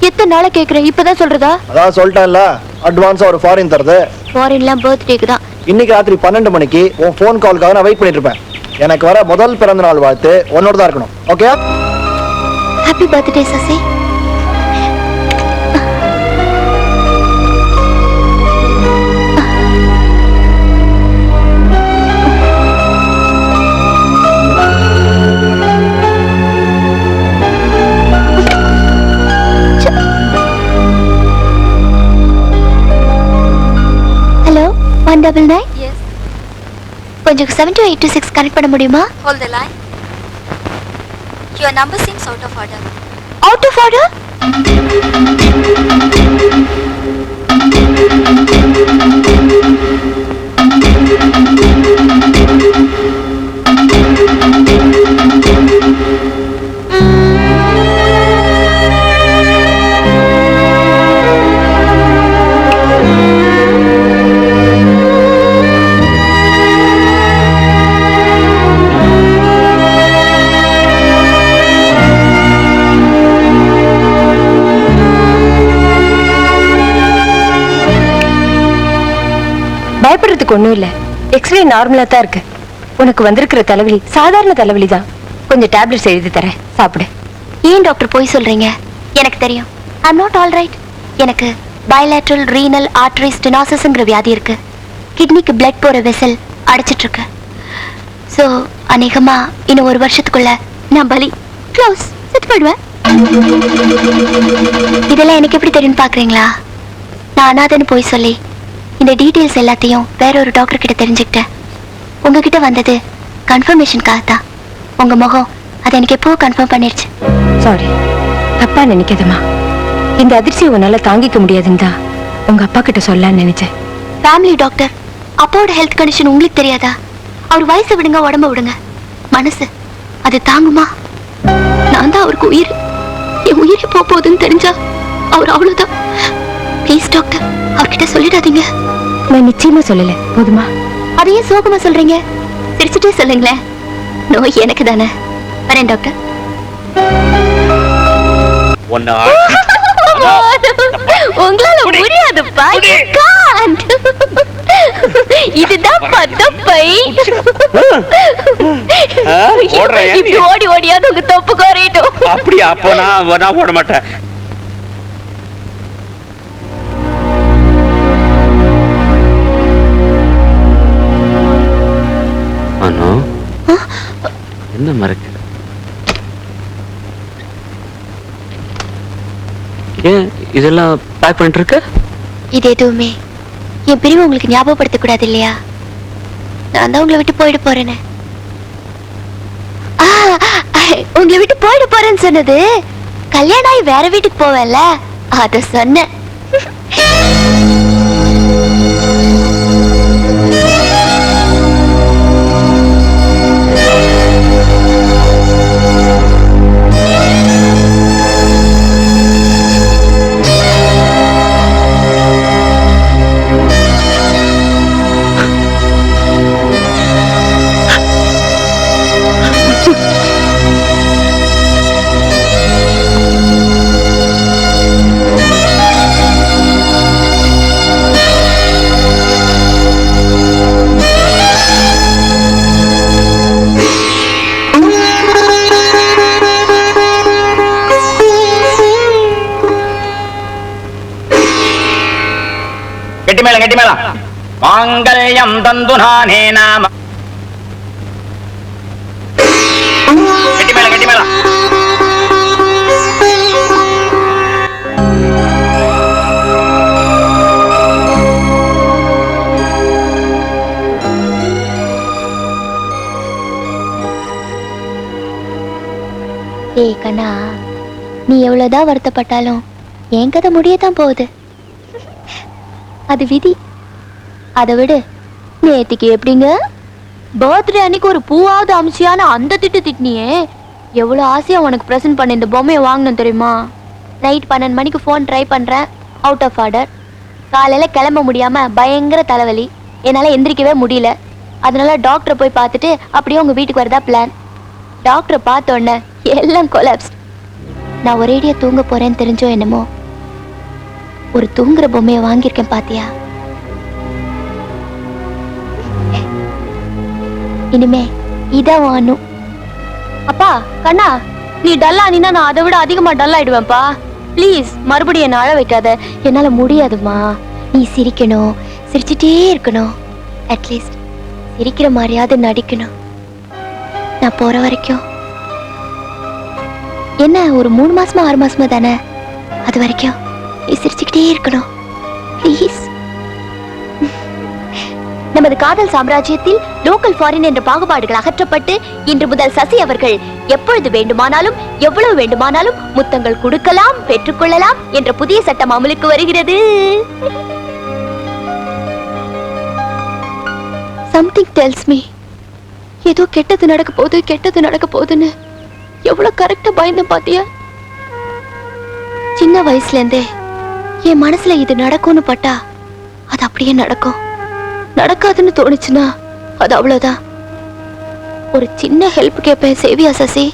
எத்தனை நாளை கேக்குறேன், இப்பதான் சொல்றதா? அதான் சொல்லிட்டேன்ல, அட்வான்ஸா ஒரு ஃபாரின் தருது. ஃபாரின்லாம் பர்த்டேக்கு தான். இன்னைக்கு ராத்திரி 12 மணிக்கு உன் ஃபோன் காலுக்காக நான் வெயிட் பண்ணிட்டு இருப்பேன். எனக்கு வர முதல் பிறந்த நாள் வாழ்த்து உன்னோட தான் இருக்கணும். Okay? Happy birthday Sasi. Hello, 199. Yes. கொஞ்சம் 72826 கனெக்ட் பண்ண முடியுமா? Hold the line. Your number seems out of order. Out of order? பயப்படுறதுக்கு ஒண்ணும் இல்ல. எக்ஸ்ரே நார்மலா தான் இருக்கு. உனக்கு வந்திருக்கிற தலைவலி சாதாரண தலைவலி தான். கொஞ்சம் டேப்லெட்ஸ் எழுதி தரேன், சாப்பிடு. ஏன் டாக்டர் போய் சொல்றீங்க? எனக்கு தெரியும். I'm not all right. எனக்கு பயலேட்ரல் ரீனல் ஆர்டரி ஸ்டெனோசிஸ்ங்கிற வியாதி இருக்கு. கிட்னிக்கு பிளட் போற வெசல் அடைச்சிட்டு இருக்கு. ஸோ அநேகமா இன்னும் 1 வருஷத்துக்குள்ள நான் பலி க்ளோஸ் செத்து போயிடுவேன். இதெல்லாம் எனக்கு எப்படி தெரியும்னு பாக்குறீங்களா? நான் அனாதன்னு போய் சொல்லி இந்த டீட்டெயில்ஸ் எல்லாத்தையும் வேற ஒரு டாக்டர் கிட்ட தெரிஞ்சுக்கிட்டேன். உங்ககிட்ட வந்தது கன்ஃபர்மேஷனுக்காக தான். உங்க முகம் அதை எனக்கு எப்போ கன்ஃபார்ம் பண்ணிருச்சு. சாரி, தப்பா நினைக்காதம்மா. இந்த அதிர்ச்சியை உன்னால தாங்கிக்க முடியாதுன்னு தான் உங்க அப்பா கிட்ட சொல்லலாம்னு நினைச்சேன். ஃபேமிலி டாக்டர், அப்பாவோட ஹெல்த் கண்டிஷன் உங்களுக்கு தெரியாதா? அவர் வயசை விடுங்க, உடம்ப விடுங்க, மனசு அது தாங்குமா? நான் தான் அவருக்கு உயிர். என் உயிரை போகுதுன்னு தெரிஞ்சா அவர் அவ்வளவுதான். ப்ளீஸ் டாக்டர், அவர்கிட்ட சொல்லிடாதீங்க. நான் நிச்சயமா சொல்லல, போதுமா? அதையே சோகமா சொல்றீங்க? சிரிச்சுட்டே சொல்லுங்களேன். நோய் எனக்கு தானே. வரேன் டாக்டர். உங்களால முடியாதுப்பா. இதுதான் பத்தப்பை. இப்படி ஓடி ஓடியாவது உங்க தொப்பு குறையட்டும். அப்படியா? அப்போ நான் ஓட மாட்டேன். அனு, என்ன மறக்க? ஏன் இதெல்லாம் பேக் பண்ணிட்டு இருக்க? இது எதுவுமே என் பிரிவு உங்களுக்கு ஞாபகப்படுத்த கூடாது இல்லையா? நான் தான் உங்களை விட்டு போயிட போறேன்னு. உங்களை விட்டு போயிட போறேன்னு சொன்னது கல்யாணம் ஆகி வேற வீட்டுக்கு போவேன்ல, அத சொன்னேன். மாங்கல்யம் தந்து நானே நாம கெட்டி மேல ஏய் கண்ணா, நீ எவ்வளவுதான் வருத்தப்பட்டாலும் என் கதை முடியத்தான் போகுது. அது விதி. அதை விடு. நேத்திக்கு எப்படிங்க பர்த்டே அன்னைக்கு ஒரு பூவாவது அம்சியான அந்த திட்டினியே. எவ்வளவு ஆசையா உனக்கு பிரசன்ட் பண்ண இந்த பொம்மையை வாங்கணும் தெரியுமா? நைட் 12 மணிக்கு ஃபோன் ட்ரை பண்றேன், அவுட் ஆஃப் ஆர்டர். காலையில கிளம்ப முடியாம பயங்கர தலைவலி, என்னால எந்திரிக்கவே முடியல. அதனால டாக்டரை போய் பார்த்துட்டு அப்படியே உங்க வீட்டுக்கு வரதா பிளான். டாக்டரை பார்த்த உடனே எல்லாம் கொலாப்ஸ். நான் ஒரேடியா தூங்க போறேன்னு தெரிஞ்சோ என்னமோ ஒரு தூங்குற பொம்மையை வாங்கியிருக்கேன் பாத்தியா? இனிமே இதான் வாணும். அப்பா கண்ணா, நீ டல்லா நீனா நான் அதை விட அதிகமா டல் ஆயிடுவேன்ப்பா. ப்ளீஸ் மறுபடியும் என்ன அழ வைக்காத, என்னால முடியாதுமா. நீ சிரிக்கணும், சிரிச்சுட்டே இருக்கணும். அட்லீஸ்ட் சிரிக்கிற மாதிரியாவது நடிக்கணும். நான் போற வரைக்கும் என்ன ஒரு 3 மாசமா 6 மாசமா தானே, அது வரைக்கும் நீ சிரிச்சுக்கிட்டே இருக்கணும் ப்ளீஸ். நமது காதல் சாம்ராஜ்யத்தில் லோக்கல் ஃபாரின் என்ற பாகுபாடுகள் அகற்றப்பட்டு இன்று முதல் சசி அவர்கள் எப்பொழுது வேண்டுமானாலும் எவ்வளவு வேண்டுமானாலும் முத்தங்கள் கொடுக்கலாம், பெற்றுக்கொள்ளலாம் என்ற புதிய சட்டம் அமலுக்கு வருகிறது. Something tells me ஏதோ கெட்டது நடக்க போகுதுன்னு எவ்வளவு கரெக்டா பயந்தேன் பாத்தியா? சின்ன வயசுல இருந்தே என் மனசுல இது நடக்கும்னு பட்டா அது அப்படியே நடக்கும். நடக்காதுன்னு தோணுச்சுன்னா அது அவ்வளவுதான். ஒரு சின்ன ஹெல்ப் கேட்பேன், சேவியா சசி?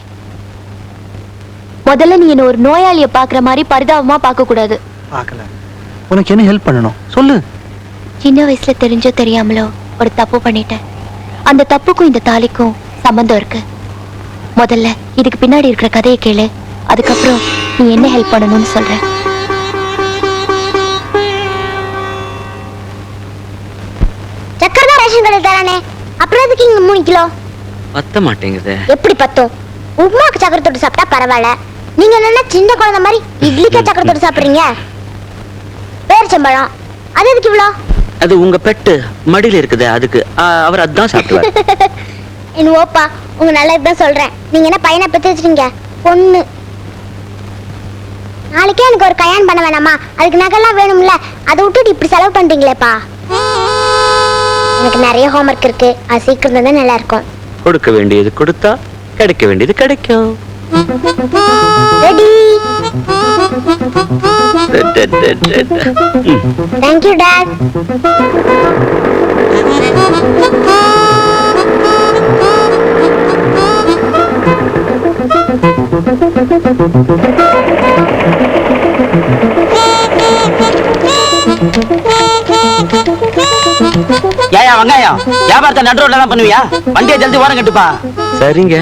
முதல்ல நீ என்ன ஒரு நோயாளிய பாக்குற மாதிரி பரிதாபமா பார்க்க கூடாது. பார்க்கல. உனக்கு என்ன ஹெல்ப் பண்ணணும் சொல்லு. சின்ன வயசுல தெரிஞ்சோ தெரியாமலோ ஒரு தப்பு பண்ணிட்டேன். அந்த தப்புக்கும் இந்த தாலிக்கும் சம்பந்தம் இருக்கு. முதல்ல இதுக்கு பின்னாடி இருக்கிற கதையை கேளு, அதுக்கப்புறம் நீ என்ன ஹெல்ப் பண்ணணும்னு சொல்ற. சக்கரை தான் ரேஷன் கடையில் தரானே, அப்புறம் எதுக்கு இங்க 3 கிலோ? பத்த மாட்டேங்குது. எப்படி பத்தும்? உப்புமாக்கு சக்கரை தொட்டு சாப்பிட்டா பரவாயில்ல, நீங்க என்ன சின்ன குழந்தை மாதிரி இட்லிக்கே சக்கரை தொட்டு சாப்பிடுறீங்க? பேரிச்சம்பழம் அது எதுக்கு இவ்வளோ? அது உங்க பெட்டு மடியில இருக்குது, அதுக்கு அவர் அதான் சாப்பிடுவார். என் ஓப்பா உங்க நல்லது தான் சொல்றேன். நீங்க என்ன பையனை பெற்று வச்சிருக்கீங்க? பொண்ணு. நாளைக்கே எனக்கு ஒரு கல்யாணம் பண்ண வேணாமா? அதுக்கு நகைலாம் வேணும்ல, அதை விட்டுட்டு இப்படி செலவு பண்றீங்களேப்பா. எனக்கு நிறைய ஹோம்ஒர்க் இருக்கு, அது சீக்கிரம் தான் நல்லா இருக்கும். கொடுக்க வேண்டியது கொடுத்தா கிடைக்க வேண்டியது கிடைக்கும். ரெடி? Thank you, Dad. ஏயா வெங்காயம் வியாபாரத்தை நடு ரோட்ல தான் பண்ணுவியா? வண்டியை ஜல்தி ஓரம் கட்டுப்பா. சரிங்க.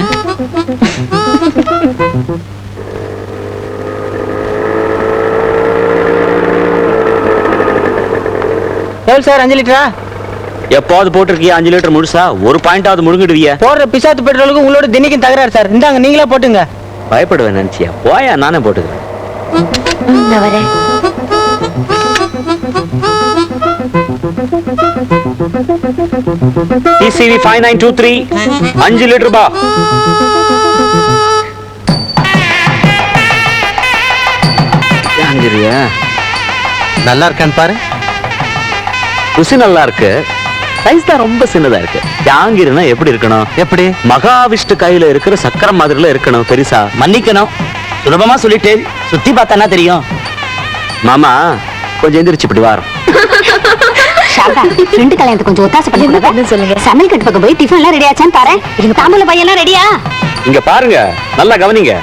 சார் 5 லிட்டரா? எப்பாவது போட்டிருக்கியா 5 லிட்டர் முழுசா? ஒரு பாயிண்டாவது முழுங்கிடுவியா? போடுற பிசாத்து பெட்ரோலுக்கு உங்களோட தினைக்கும் தகராறு சார். இந்தாங்க நீங்களா போட்டுங்க. பயப்படுவேன் நினைச்சியா? போயா, நானே போட்டுக்கிறேன். நான் வரேன். TCV 5923 5 லிட்டர் பா. வாங்குறியா? நல்லா இருக்கான்னு பாரு. ருசி நல்லா இருக்கு, சைஸ் தான் ரொம்ப சின்னதா இருக்கு. ஜாங்கிரினா எப்படி இருக்கணும்? எப்படி? மகாவிஷ்ணு கையில இருக்கிற சக்கரம் மாதிரில இருக்கணும், பெருசா. மன்னிக்கணும், சுலபமா சொல்லிட்டு சுத்தி பார்த்தானா தெரியும். மாமா கொஞ்சம் எந்திரிச்சு இப்படி வாரம். சாரதா, ஃப்ரெண்டு கல்யாணத்துக்கு கொஞ்சம் ஒத்தாசை பண்ணி சொல்லுங்க. சமையல் கட்டு பக்கம் போய் டிஃபன் எல்லாம் ரெடி ஆச்சான்னு பாரு. இதுங்க தாம்பூல பையெல்லாம் ரெடியா? இங்க பாருங்க, நல்லா கவனிங்க.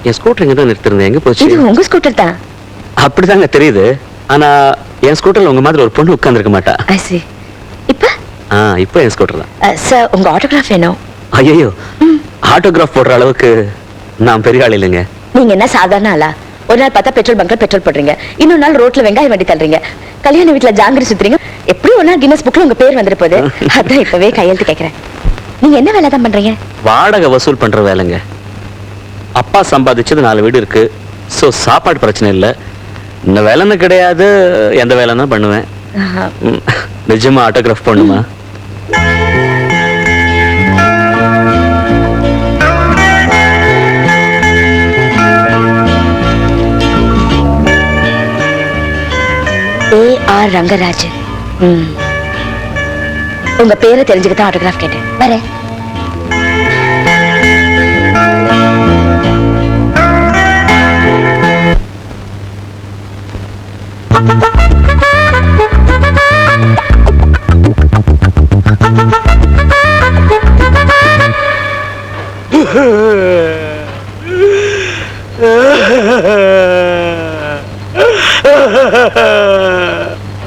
என் ஸ்கூட்டர் இங்க தான் நிறுத்திருந்தேன், எங்க போச்சு? இது உங்க ஸ்கூட்டர் தான். அப்படிதாங்க தெரியுது. ஆனா என் ஸ்கூட்டர்ல உங்க மாதிரி ஒரு பொண்ணு உட்கார்ந்திருக்க மாட்டா. I see. இப்ப இப்போ என் ஸ்கூட்டர் தான். சார் உங்க ஆட்டோகிராஃப் வேணும். ஐயோ, ஆட்டோகிராஃப் போடுற அளவுக்கு நான் பெரிய ஆள் இல்லைங்க. நீங்க என்ன சாதாரண ஆளா? ஒரு நாள் பார்த்தா பெட்ரோல் பங்க்ல பெட்ரோல் போடுறீங்க, இன்னொரு நாள் ரோட்ல வெங்காயம் வண்டி தள்ளுறீங்க, கல்யாண வீட்டுல ஜாங்கிரி சுத்துறீங்க. எப்படி ஒரு நாள் கின்னஸ் புக்ல உங்க பேர் வந்துட போகுது. அதான் இப்பவே கையெழுத்து கேக்குறேன். நீங்க என்ன வேலை தான் பண்றீங்க? வாடகை வசூல் பண்ற வேலைங்க. அப்பா சம்பாதிச்சது 4 வீடு இருக்கு. சோ சாப்பாடு பிரச்சனை இல்லை. இந்த வேலைன்னு கிடையாது, எந்த வேலைன்னா பண்ணுவேன். நிஜமா ஆட்டோகிராஃப் பண்ணுமா? A.R. ரங்கராஜ். உங்க பேரை தெரிஞ்சுக்கிட்டு ஆட்டோகிராஃப் கேட்டேன். வரேன்.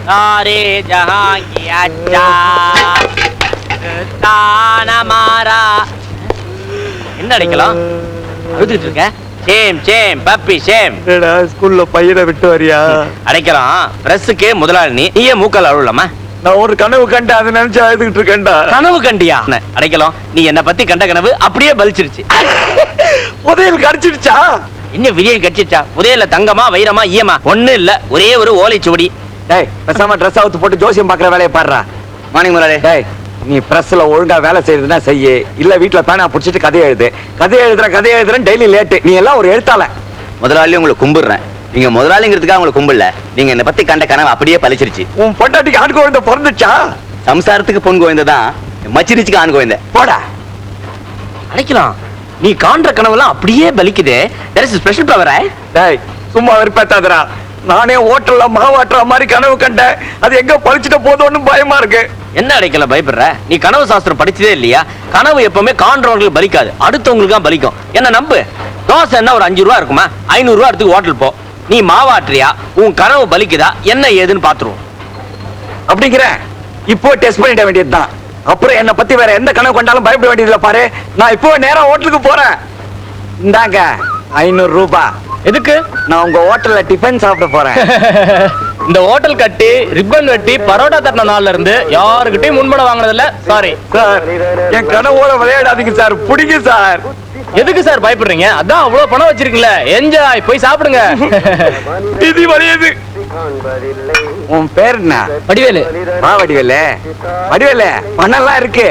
सारे जहां की अच्छा ताना मारा. என்ன அடிக்கலாம் அழுதுட்டு இருக்க? Same same puppy same. ஸ்கூல்ல பையனை விட்டு வரியா? அடைக்கலாம். பிரஸ்ஸுக்கு முதலாளி நீயே மூக்கால் அழுவலாமா? நான் ஒரு கனவு கண்டு அதை நினைச்சு அழுதுகிட்டு இருக்கேன்டா. கனவு கண்டியா? அடைக்கலாம். நீ என்ன பத்தி கண்ட கனவு அப்படியே பலிச்சிருச்சு. புதையல் கடிச்சிடுச்சா? இன்னும் விரியல் கடிச்சிருச்சா? புதையல்ல தங்கமா வைரமா ஈயமா ஒண்ணு இல்ல, ஒரே ஒரு ஓலைச்சுவடி. டேய், பேசாம ட்ரெஸ் அவுத்து போட்டு ஜோசியம் பாக்குற வேலையை பாடுறா. மார்னிங் முதலாளி. டேய், நீ பிரஸ்ல ஒழுங்கா வேலை செய்யறதுன்னா செய்யு, இல்ல வீட்டுல பேனா புடிச்சிட்டு கதை எழுதுறேன் டெய்லி லேட்டு. நீ எல்லாம் ஒரு எழுத்தாள. முதலாளி உங்களை கும்பிடுறேன். நீங்க முதலாளிங்கிறதுக்காக உங்களை கும்பிடல, நீங்க என்ன பத்தி கண்ட கனவு அப்படியே பலிச்சிருச்சு. உன் பொண்டாட்டிக்கு ஆண் குழந்தை பிறந்துச்சா? சம்சாரத்துக்கு பொன் கோவிந்ததான், மச்சிரிச்சுக்கு ஆண் கோவிந்த. போடா. அடைக்கலாம். நீ காண்ற கனவுலாம் அப்படியே பலிக்குது. there is a special power. டேய், சும்மா வெறுப்பேத்தாதடா. நானே ஹோட்டல்ல மாவாட்டுற மாதிரி கனவு கண்டேன். அது எங்க பழிச்சிட்ட போதோன்னு பயமா இருக்கு. என்ன அடைக்கல பயப்படுற? நீ கனவு சாஸ்திரம் படிச்சதே இல்லையா? கனவு எப்பவுமே காண்றவங்களுக்கு பலிக்காது, அடுத்தவங்களுக்கு தான் பலிக்கும். என்ன நம்பு. தோசை என்ன ஒரு 5 ரூபா இருக்குமா? 500 ரூபா எடுத்து ஹோட்டல் போ. நீ மாவாட்டுறியா, உன் கனவு பலிக்குதா, என்ன ஏதுன்னு பாத்துருவோம். அப்படிங்கிற இப்போ டெஸ்ட் பண்ணிட வேண்டியதுதான். அப்புறம் என்ன பத்தி வேற எந்த கனவு கொண்டாலும் பயப்பட வேண்டியதுல பாரு. நான் இப்போ நேரா ஹோட்டலுக்கு போறேன். இந்தாங்க 500 ரூபாய். எதுக்கு? நான் உங்க ஹோட்டல்ல டிஃபன் சாப்பிட போறேன். இந்த ஹோட்டல் கட்டி ரிப்பன் வெட்டி பரோட்டா தட்டின நாள்ல இருந்து யாருக்கிட்டையும் முன்பணம் வாங்கினதில்ல. சாரி சார், என் கனவோட விளையாடாதீங்க சார். பிடிங்க சார். எதுக்கு சார் பயப்படுறீங்க? அதான் அவ்வளவு பணம் வச்சிருக்கீங்களே, என்ஜாய், போய் சாப்பிடுங்க. இது வரையது. உன் பேர் என்ன? வடிவேலு. வடிவேலு. வடிவேலு, பணம்லாம் இருக்கு.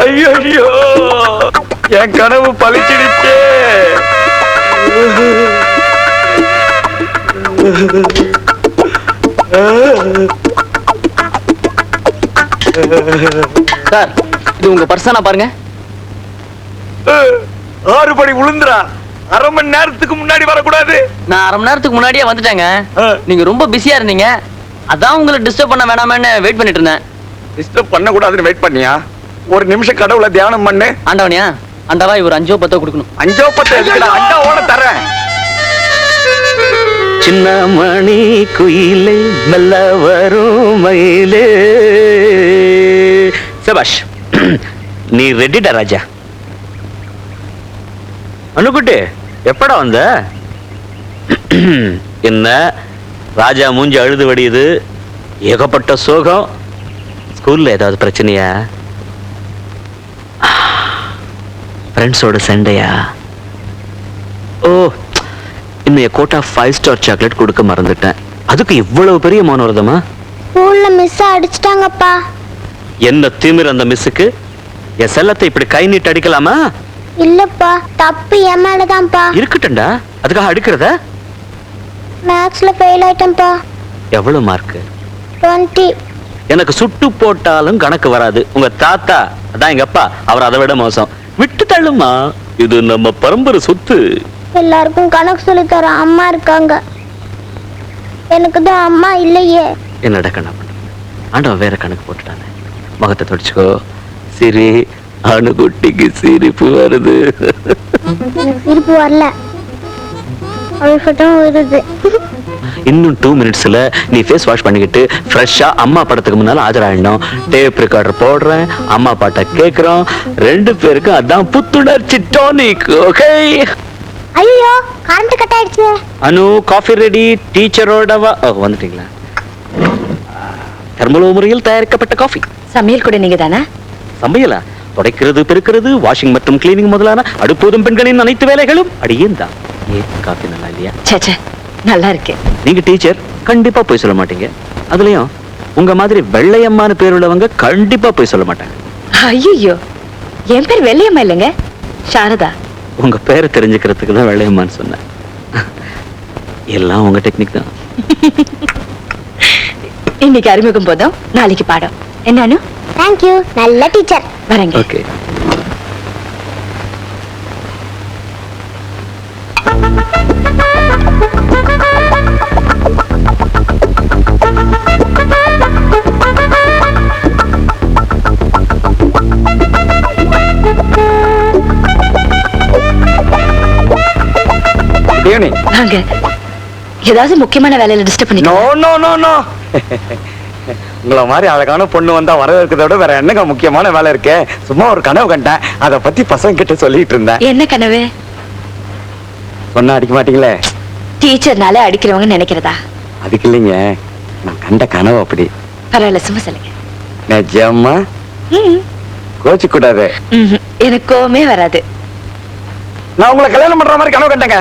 ஐயோ, என் கனவு பழிச்சிடுச்சு. சார், இது உங்க பர்சனா பாருங்க. 6 படி விழுந்துறா. அரை மணி நேரத்துக்கு முன்னாடி வரக்கூடாது. நான் அரை மணி நேரத்துக்கு முன்னாடியே வந்துட்டேங்க. நீங்க ரொம்ப பிஸியா இருந்தீங்க, அதான் உங்களை டிஸ்டர்ப் பண்ண வேணாமேன்னு வெயிட் பண்ணிட்டு இருந்தேன். டிஸ்டர்ப் பண்ண கூடாதுன்னு வெயிட் பண்ணியா? ஒரு நிமிஷம் கடவுளை தியானம் பண்ணு. ஆண்டவனியா, அண்டவா இவர் 5 10 கொடுக்கணும். 5 10 எதுக்குடா? அண்டாவோட தரேன். சின்ன மணி குயிலே மெல்ல வரும் மயிலே. சபாஷ், நீ ரெடிடா ராஜா. அனுக்குட்டி, எப்படா வந்த? என்ன ராஜா மூஞ்சி அழுது வடியுது, ஏகப்பட்ட சோகம். ஸ்கூல்ல ஏதாவது பிரச்சனையா? ஃப்ரெண்ட்ஸோட சண்டையா? ஓ, இன்னைய கோட்டா 5 ஸ்டார் சாக்லேட் கொடுக்க மறந்துட்டேன். அதுக்கு இவ்வளவு பெரிய மௌனவிரதமா? ஸ்கூல்ல மிஸ் அடிச்சிட்டாங்கப்பா. என்ன திமிர் அந்த மிஸ்ஸுக்கு? என் செல்லத்தை இப்படி கை நீட்டு அடிக்கலாமா? இல்லப்பா, தப்பு என் மேலதான்ப்பா. இருக்கட்டும்டா, அதுக்காக அடிக்கிறத? மேத்ஸ்ல ஃபெயில் ஆயிட்டேன்ப்பா. எவ்வளவு மார்க்? 20. எனக்கு சுட்டு போட்டாலும் கணக்கு வராது. உங்க தாத்தா அதான் எங்க அப்பா, அவர் அதை விட மோசம். விட்டு தள்ளுமா, இது நம்ம பரம்பரை சொத்து. எல்லாருக்கும் கணக்கு சொல்லி தர அம்மா இருக்காங்க, எனக்கு தான் அம்மா இல்லையே. என்னடா கண்ணா பண்ண, ஆண்டவன் வேற கணக்கு போட்டுட்டானே. முகத்தை தொடச்சுக்கோ, சிரி. அணுகுட்டிக்கு சிரிப்பு வருது. சிரிப்பு வரல, அழுகட்டும் வருது. இன்னும் 2 மினிட்ஸ்ல நீ ஃபேஸ் வாஷ் பண்ணிக்கிட்டு ஃப்ரெஷ்ஷா அம்மா படத்துக்கு முன்னால ஆஜராயிடணும். டேப் ரெக்கார்டர் போடுறேன், அம்மா பாட்டை கேட்கிறோம். 2 பேருக்கும் அதான் புத்துணர்ச்சி டானிக். ஓகே? ஐயோ, கரண்ட் கட் ஆயிடுச்சு. அனு, காஃபி ரெடி. டீச்சரோட வந்துட்டீங்களா? தெர்மலோ முறையில் தயாரிக்கப்பட்ட காஃபி. சமையல் கூட நீங்க தானே? சமையலா? துடைக்கிறது, பெருக்கிறது, வாஷிங் மற்றும் கிளீனிங் முதலான அடுப்போதும் பெண்களின் அனைத்து வேலைகளும் அடியேன் தான். ஏன் காஃபி நல்லா இல்லையா? சேச்சே, நல்லா இருக்கு. நீங்க டீச்சர், கண்டிப்பா போய் சொல்ல மாட்டீங்க. அதுலயும் உங்க மாதிரி வெள்ளையம்மான பேர் உள்ளவங்க கண்டிப்பா போய் சொல்ல மாட்டாங்க. ஐயோ, என் பேர் வெள்ளையம்மா இல்லைங்க, சாரதா. உங்க பேரை தெரிஞ்சுக்கிறதுக்கு தான் வெள்ளையம்மான்னு சொன்னேன். எல்லாம் உங்க டெக்னிக் தான். இன்னைக்கு அறிமுகம் போதும், நாளைக்கு பாடம். என்னன்னு? தேங்க்யூ, நல்ல டீச்சர். வரேங்க. ஓகே. வாங்க. ஏதாவது முக்கியமான வேலையில டிஸ்டர்ப் பண்ணி? No no no no. உங்களை மாதிரி அழகான பொண்ணு வந்தா வரவேற்கிறத விட வேற என்னங்க முக்கியமான வேலை இருக்கு? சும்மா ஒரு கனவு கண்டேன், அதை பத்தி பசங்க கிட்ட சொல்லிட்டு இருந்தேன். என்ன கனவு? சொன்னா அடிக்க மாட்டீங்களே? டீச்சர்னால அடிக்கிறவங்க நினைக்கிறதா? அதுக்கு இல்லைங்க, நான் கண்ட கனவு அப்படி. பரவாயில்ல, சும்மா சொல்லுங்க. நிஜமா? கோச்சு கூடாது. எனக்கு கோவமே வராது. நான் உங்களை கல்யாணம் பண்ற மாதிரி கனவு கண்டேங்க.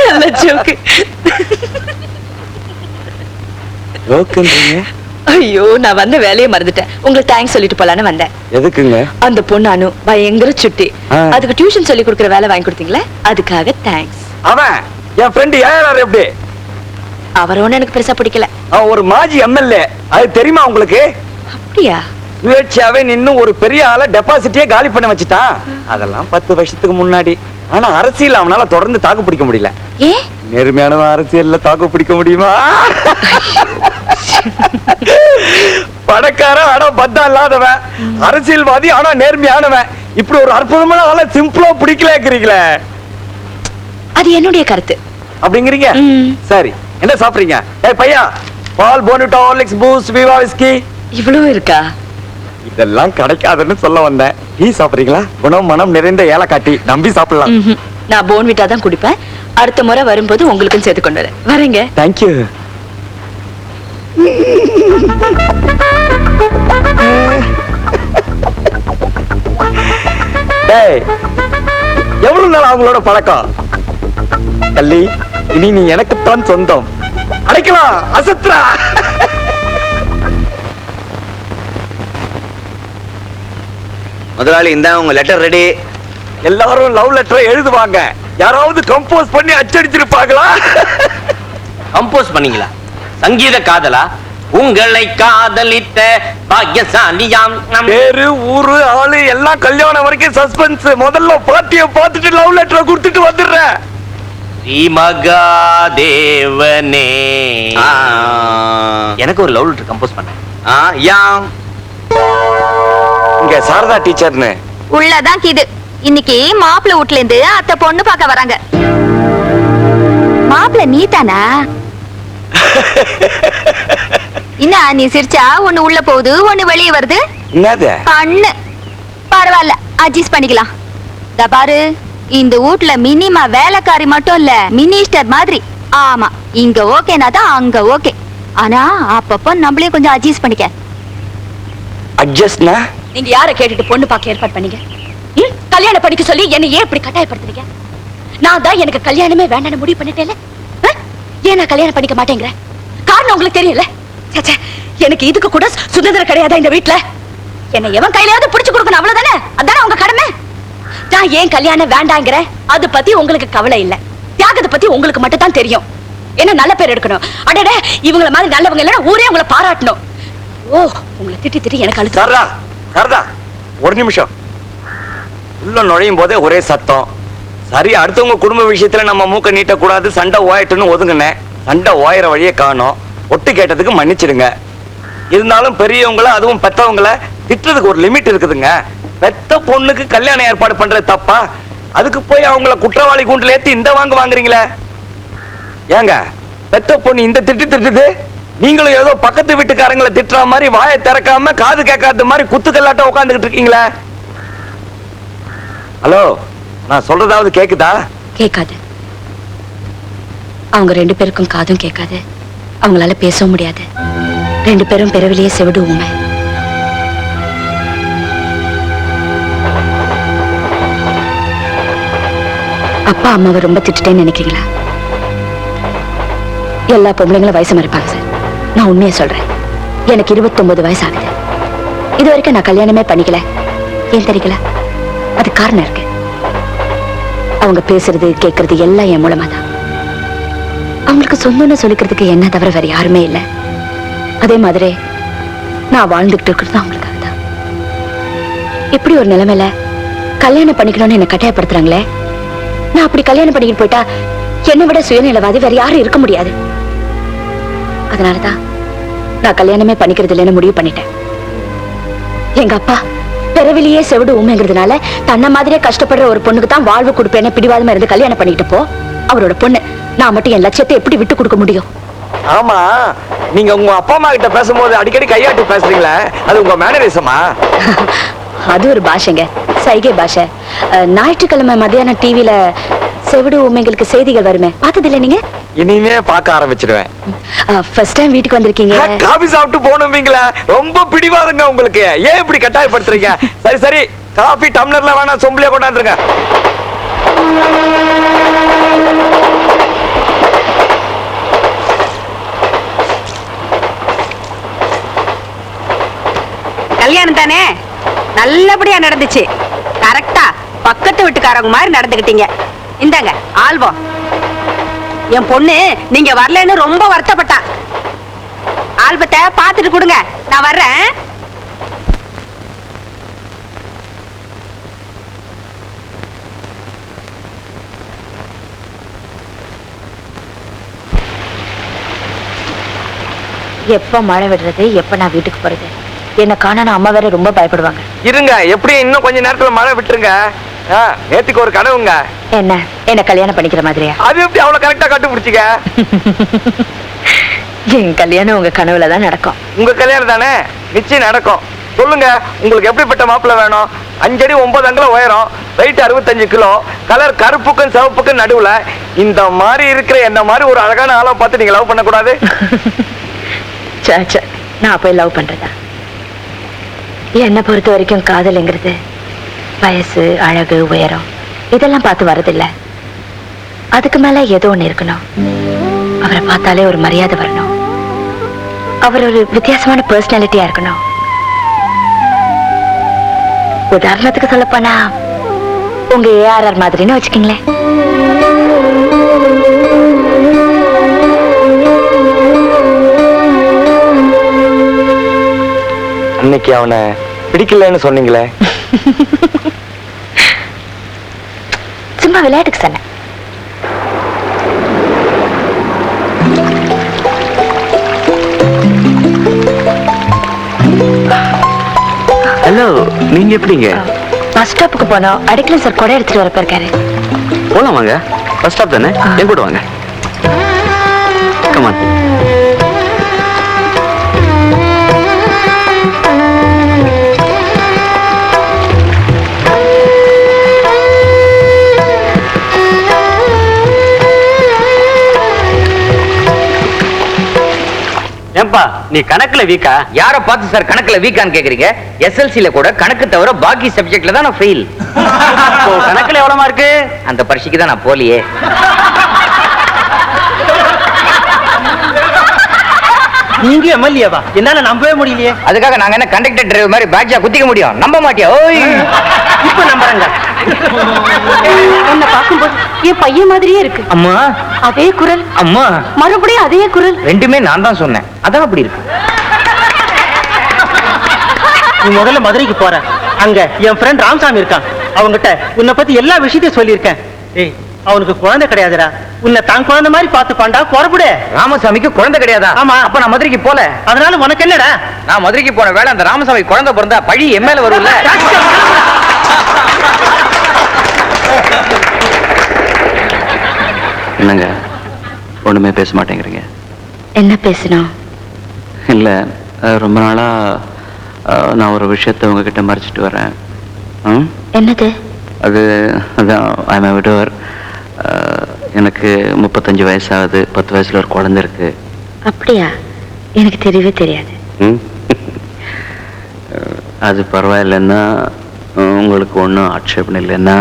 நல்ல ஜோக்கு. ஜோக்குன்றீங்க? ஐயோ, நான் வந்த வேலையை மறந்துட்டேன். உங்களுக்கு தேங்க்ஸ் சொல்லிட்டு போலான்னு வந்தேன். எதுக்குங்க? அந்த பொண்ணு அனு பயங்கர சுட்டி, அதுக்கு டியூஷன் சொல்லி கொடுக்குற வேலை வாங்கி கொடுத்தீங்களே, அதுக்காக தேங்க்ஸ். அவன் என் ஃப்ரெண்ட் ஏஆர். எப்படி? அவர் ஒண்ணு எனக்கு பெருசா பிடிக்கல. அவன் ஒரு மாஜி எம்எல்ஏ, அது தெரியுமா உங்களுக்கு? அப்படியா? சுயேட்சாவே இன்னும் ஒரு பெரிய ஆள டெபாசிட்டே காலி பண்ண வச்சுட்டான். அதெல்லாம் 10 வருஷத்துக்கு முன்னாடி. ஆனா அரசியல் அவனால தொடர்ந்து தாக்கு பிடிக்க முடியல. ஏன்? நேர்மையானவன் அரசியல்ல தாக்கு பிடிக்க முடியுமா? பணக்காரன் ஆனா பத்தா இல்லாதவன், அரசியல்வாதி ஆனா நேர்மையானவன். இப்படி ஒரு அற்புதமான ஆள சிம்பிளா பிடிக்கலங்கிறீங்களே. அது என்னுடைய கருத்து. அப்படிங்கிறீங்க? சரி, என்ன சாப்பிடுறீங்க? ஏய் பையா, பால், போனிட்டோ, ஹார்லிக்ஸ், பூஸ்ட், விவா விஸ்கி. இவ்வளவு இருக்கா? இதெல்லாம் கிடைக்காதுன்னு சொல்ல வந்தேன். டீ சாப்பிடுறீங்களா? குணம் மனம் நிறைந்த ஏலக்காட்டி, நம்பி சாப்பிடலாம். நான் போன்விட்டா தான் குடிப்பேன். அடுத்த முறை வரும்போது உங்களுக்கும் சேர்த்து கொண்டு வரேன். வரேங்க. தேங்க்யூ. எவ்வளவு நாள் அவங்களோட பழக்கம்? கள்ளி, இனி நீ எனக்குத்தான் சொந்தம். அடைக்கலாம், அசத்ரா. முதலாளி, இந்த உங்க லெட்டர் ரெடி. எல்லாரும் லவ் லெட்டர் எழுதுவாங்க. யாராவது கம்போஸ் பண்ணி அச்சடிச்சிருப்பாங்களா? கம்போஸ் பண்ணீங்களா? சங்கீத காதலா? உங்களை காதலித்த பாக்கியசாலியாம். பேரு, ஊரு, ஆளு எல்லாம் கல்யாணம் வரைக்கும் சஸ்பென்ஸ். முதல்ல பாட்டிய பார்த்துட்டு லவ் லெட்டர் கொடுத்துட்டு வந்துடுறேன். மகாதேவனே, எனக்கு ஒரு லவ் லெட்டர் கம்போஸ் பண்ணேன். யாம் இங்க சாரதா டீச்சர்னு உள்ளதான் கிது. இன்னைக்கு மாப்பிள்ள வீட்ல இருந்து அத்தை பொண்ணு பார்க்க வராங்க. மாப்பிள்ள நீ தானா? என்ன நீ சிரிச்சா ஒண்ணு உள்ள போகுது, ஒண்ணு வெளியே வருது. என்னது? கண்ணு. பரவாயில்ல, அட்ஜஸ்ட் பண்ணிக்கலாம். இந்த பாரு, இந்த வீட்ல மினிமா வேலைக்காரி மட்டும் இல்ல, மினிஸ்டர் மாதிரி. ஆமா, இங்க ஓகேனா தான் அங்க ஓகே. ஆனா அப்பப்போ நம்மளே கொஞ்சம் அட்ஜஸ்ட் பண்ணிக்க. அட்ஜஸ்ட்னா? நீங்க யாரை கேட்டுட்டு பொண்ணு பார்க்க ஏற்பாடு பண்ணீங்க? கல்யாணம் பண்ணிக்க சொல்லி என்ன ஏன் இப்படி கட்டாயப்படுத்துறீங்க? நான் தான் எனக்கு கல்யாணமே வேண்டாம்னு முடிவு பண்ணிட்டேன்ல. ஏன் நான் கல்யாணம் பண்ணிக்க மாட்டேங்கிற காரணம் உங்களுக்கு தெரியல. எனக்கு இதுக்கு கூட சுதந்திரம் கிடையாதா இந்த வீட்டுல? என்ன எவன் கையிலாவது பிடிச்சு கொடுக்கணும், அவ்வளவுதானே? அதானே உங்க கடமை. நான் ஏன் கல்யாணம் வேண்டாங்கிற அது பத்தி உங்களுக்கு கவலை இல்ல. தியாகத்தை பத்தி உங்களுக்கு மட்டும் தான் தெரியும். என்ன நல்ல பேர் எடுக்கணும். அடடே, இவங்கள மாதிரி நல்லவங்க இல்லைன்னா ஊரே உங்களை பாராட்டணும். ஓ, உங்களை திட்டி திட்டி எனக்கு அழுத்து. சாரதா, ஒரு நிமிஷம். உள்ள நுழையும் போதே ஒரே சத்தம். சரி, அடுத்தவங்க குடும்ப விஷயத்துல நம்ம மூக்க நீட்டக்கூடாது, சண்டை ஓயட்டுன்னு ஒதுங்கினேன். சண்டை ஓயிற வழியே காணோம். ஒட்டு கேட்டதுக்கு மன்னிச்சிடுங்க. இருந்தாலும் பெரியவங்கள, அதுவும் பெத்தவங்கள திட்டுறதுக்கு ஒரு லிமிட் இருக்குதுங்க. பெத்த பொண்ணுக்கு கல்யாணம் ஏற்பாடு பண்றது தப்பா? அதுக்கு போய் அவங்கள குற்றவாளி கூண்டுல ஏத்தி இந்த வாங்குறீங்களே. ஏங்க, பெத்த பொண்ணு இந்த திட்டுது, நீங்களும் ஏதோ பக்கத்து வீட்டுக்காரங்களை திட்டுற மாதிரி வாயை திறக்காம காது கேட்காத மாதிரி குத்துக்கல்லாட்ட உட்காந்துக்கிட்டு இருக்கீங்களே. ஹலோ, நான் சொல்றதாவது கேக்குதா? கேட்காது. அவங்க 2 பேருக்கும் காதும் கேட்காது. அவங்களால பேசவும் முடியாது. 2 பேரும் பிறவிலேயே செவிடு ஊமை. அப்பா அம்மாவை ரொம்ப திட்டுட்டேன்னு நினைக்கிறீங்களா? எல்லா பொம்பளைங்களும் வயசு மறைப்பாங்க சார். நான் உண்மையை சொல்றேன். எனக்கு 29 வயசு ஆகுது. இது வரைக்கும் நான் கல்யாணமே பண்ணிக்கல. ஏன் தெரியல? அது காரணம் இருக்கு. அவங்க பேசுறது கேட்கறது எல்லாம் என் மூலமா தான். அவங்களுக்கு சொந்தம்னு சொல்லிக்கிறதுக்கு என்ன தவிர வேற யாருமே இல்லை. அதே மாதிரி நான் வாழ்ந்துகிட்டு இருக்கிறது அவங்களுக்காக தான். இப்படி ஒரு நிலைமையில கல்யாணம் பண்ணிக்கணும்னு என்ன கட்டாயப்படுத்துறாங்களே. நான் அப்படி கல்யாணம் பண்ணிக்கிட்டு போயிட்டா என்னை விட சுயநிலவாதி வேற யாரும் இருக்க முடியாது. அதனாலதான் நான் கல்யாணமே பண்ணிக்கிறது இல்லைன்னு முடிவு பண்ணிட்டேன். எங்க அப்பா பிறவிலேயே செவிடு ஊமைங்கிறதுனால தன்னை மாதிரியே கஷ்டப்படுற ஒரு பொண்ணுக்கு தான் வாழ்வு கொடுப்பேன்னு பிடிவாதமா இருந்து கல்யாணம் பண்ணிக்கிட்டு போ. அவரோட பொண்ணு நான் மட்டும் என் லட்சியத்தை எப்படி விட்டு கொடுக்க முடியும்? ஆமா, நீங்க உங்க அப்பா அம்மா கிட்ட பேசும்போது அடிக்கடி கையாட்டி பேசுறீங்களே, அது உங்க மேனரிசமா? அது ஒரு பாஷைங்க, சைகை பாஷை. ஞாயிற்றுக்கிழமை மத்தியானம் டிவில செவிடு ஊமைங்களுக்கு செய்திகள் வருமே, பார்த்தது இல்ல நீங்க? இனிமே பார்க்க ஆரம்பிச்சிடுவேன். ஃபர்ஸ்ட் டைம் வீட்டுக்கு வந்திருக்கீங்க. காபி சாப்பிட்டு போகணும்பீங்களா? ரொம்ப பிடிவாதங்க உங்களுக்கு. ஏன் இப்படி கட்டாயப்படுத்துறீங்க? சரி சரி, காபி டம்ளர்ல வேணா சொம்புலயே கொண்டாந்துருங்க. கல்யாணம் தானே நல்லபடியா நடந்துச்சு. கரெக்டா பக்கத்து வீட்டுக்காரங்க மாதிரி நடந்துக்கிட்டீங்க. இந்தாங்க ஆல்பம். என் பொண்ணு நீங்க வரலன்னு ரொம்ப வருத்தப்பட்டா. ஆல்பத்தை பார்த்துட்டு கொடுங்க, நான் வர்றேன். எப்ப மழை விடுறது, எப்ப நான் வீட்டுக்கு போறது? என்ன காண அம்மா வேற ரொம்ப பயப்படுவாங்க. இருங்க, எப்படி இன்னும் கொஞ்ச நேரத்துல மழை விட்டுருங்க. நேத்துக்கு ஒரு கனவுங்க. என்ன கல்யாணம் பண்ணிக்கிற மாதிரியா? அது எப்படி அவ்வளவு கரெக்டா கண்டுபிடிச்சிக்க? என் கல்யாணம் உங்க கனவுல தான் நடக்கும். உங்க கல்யாணம் தானே, நிச்சயம் நடக்கும். சொல்லுங்க, உங்களுக்கு எப்படிப்பட்ட மாப்பிள்ளை வேணும்? 5 அடி 9 அங்குலம் உயரம், வெயிட் 65 கிலோ, கலர் கருப்புக்கும் சிவப்புக்கும் நடுவுல. இந்த மாதிரி இருக்கிற என்ன மாதிரி ஒரு அழகான ஆளை பார்த்து நீங்க லவ் பண்ணக்கூடாது? நான் போய் லவ் பண்றதா? என்னை பொறுத்த வரைக்கும் காதல்ங்கிறது வயசு, அழகு, உயரம் இதெல்லாம் பார்த்து வரதில்லை. அதுக்கு மேல ஏதோ ஒண்ணு இருக்கணும். அவரை பார்த்தாலே ஒரு மரியாதை வரணும். அவர் ஒரு வித்தியாசமான பர்சனாலிட்டியா இருக்கணும். உதாரணத்துக்கு சொல்ல போனா உங்க ஏஆர்ஆர் மாதிரின்னு வச்சுக்கீங்களேன். அன்னைக்கு அவனை பிடிக்கலன்னு சொன்னீங்களே. சும்மா விளையாட்டுக்கு சொன்ன. ஹலோ, நீங்க எப்படிங்க? பஸ் ஸ்டாப்புக்கு போனோம். அடிக்கல சார் கொடை எடுத்துட்டு வர போயிருக்காரு. போலாம் வாங்க. பஸ் ஸ்டாப் தானே, என் கூட வாங்க. கமான். ஏன்பா நீ கணக்குல வீக்கா? யார பார்த்து சார் கணக்குல வீக்கான்னு கேக்குறீங்க? எஸ்எல்சில கூட கணக்கு தவிர பாக்கி சப்ஜெக்ட்ல தான் நான் ஃபெயில். கணக்குல எவ்வளவு மார்க்கு? அந்த பரீட்சைக்கு தான் நான் போலியே. நீங்க எம்எல்ஏவா? என்னால நம்பவே முடியலையே. அதுக்காக நாங்க என்ன கண்டக்டர் டிரைவர் மாதிரி பேட்ஜா குத்திக்க முடியும்? நம்ப மாட்டியா? ஓய், இப்ப நம்புறேங்க. உன்னை பார்க்கும்போது என் பையன் மாதிரியே இருக்கு. அம்மா, அதே குரல். அம்மா, மறுபடியும் அதே குரல். ரெண்டுமே நான் தான் சொன்னேன். அதான் அப்படி இருக்கு. நீ முதல்ல மதுரைக்கு போற. அங்க என் ஃப்ரெண்ட் ராமசாமி இருக்கான். அவங்கிட்ட உன்னை பத்தி எல்லா விஷயத்தையும் சொல்லியிருக்கேன். ஏய், அவனுக்கு குழந்தை கிடையாதுடா. உன்னை தான் குழந்தை மாதிரி பார்த்துப்பான்டா. குறப்படு. ராமசாமிக்கு குழந்தை கிடையாதா? ஆமா. அப்ப நான் மதுரைக்கு போல. அதனால உனக்கு என்னடா? நான் மதுரைக்கு போன வேலை அந்த ராமசாமி குழந்தை பிறந்தா பழி என் மேல வரும்ல. என்னங்க ஒண்ணுமே பேச மாட்டேங்கிறீங்க? என்ன பேசணும்? இல்ல, ரொம்ப நாளா நான் ஒரு விஷயத்தை உங்ககிட்ட மறைச்சிட்டு வரேன். என்னது? அதான் ஐம் விடவர். எனக்கு 35 வயசாகுது. 10 வயசுல ஒரு குழந்தை இருக்கு. அப்படியா? எனக்கு தெரியவே தெரியாது. அது பரவாயில்லைன்னா, உங்களுக்கு ஒன்றும் ஆட்சேபம் இல்லைன்னா,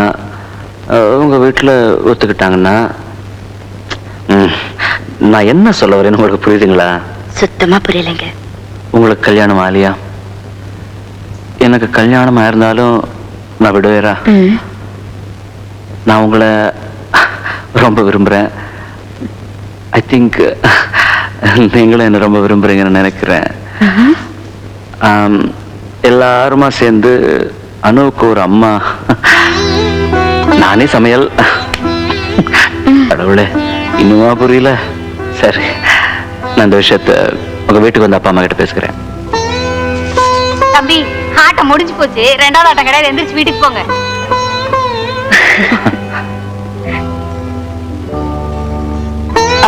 உங்க வீட்டில் ஒத்துக்கிட்டாங்கன்னா, நான் என்ன சொல்ல வரேன்னு உங்களுக்கு புரியுதுங்களா? சுத்தமா புரியலைங்க. உங்களுக்கு கல்யாணம் ஆலியா? எனக்கு கல்யாணம் ஆயிருந்தாலும் நான் விடுவேரா? நான் உங்களை ரொம்ப விரும்புறேன். ஐ திங்க் நீங்களும் என்ன ரொம்ப விரும்புறீங்கன்னு நினைக்கிறேன். எல்லாருமா சேர்ந்து அனுவுக்கு ஒரு அம்மா, நானே சமையல். கடவுளே, இன்னுமா புரியல? சரி, நான் இந்த விஷயத்த உங்க வீட்டுக்கு வந்து அப்பா அம்மா கிட்ட பேசுகிறேன். தம்பி, ஆட்டம் முடிஞ்சு போச்சு. ரெண்டாவது ஆட்டம் கிடையாது. எந்திரிச்சு வீட்டுக்கு போங்க.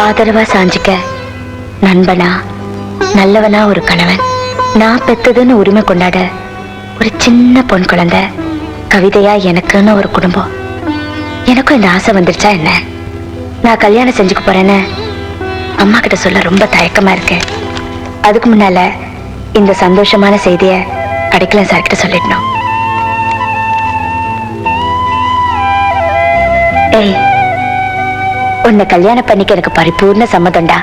ஆதரவா சாஞ்சிக்க நண்பனா, நல்லவனா ஒரு கணவன், நான் பெத்ததுன்னு உரிமை கொண்டாட ஒரு சின்ன பொன் குழந்தை, கவிதையா எனக்குன்னு ஒரு குடும்பம். எனக்கும் இந்த ஆசை வந்துருச்சா என்ன? நான் கல்யாணம் செஞ்சுக்க போறேன்னு அம்மா கிட்ட சொல்ல ரொம்ப தயக்கமா இருக்கு. அதுக்கு முன்னால இந்த சந்தோஷமான செய்திய அடிக்கலாம் சார் கிட்ட சொல்லிடணும். ஏய், உன்னை கல்யாணம் பண்ணிக்க எனக்கு பரிபூர்ண சம்மதம்டா.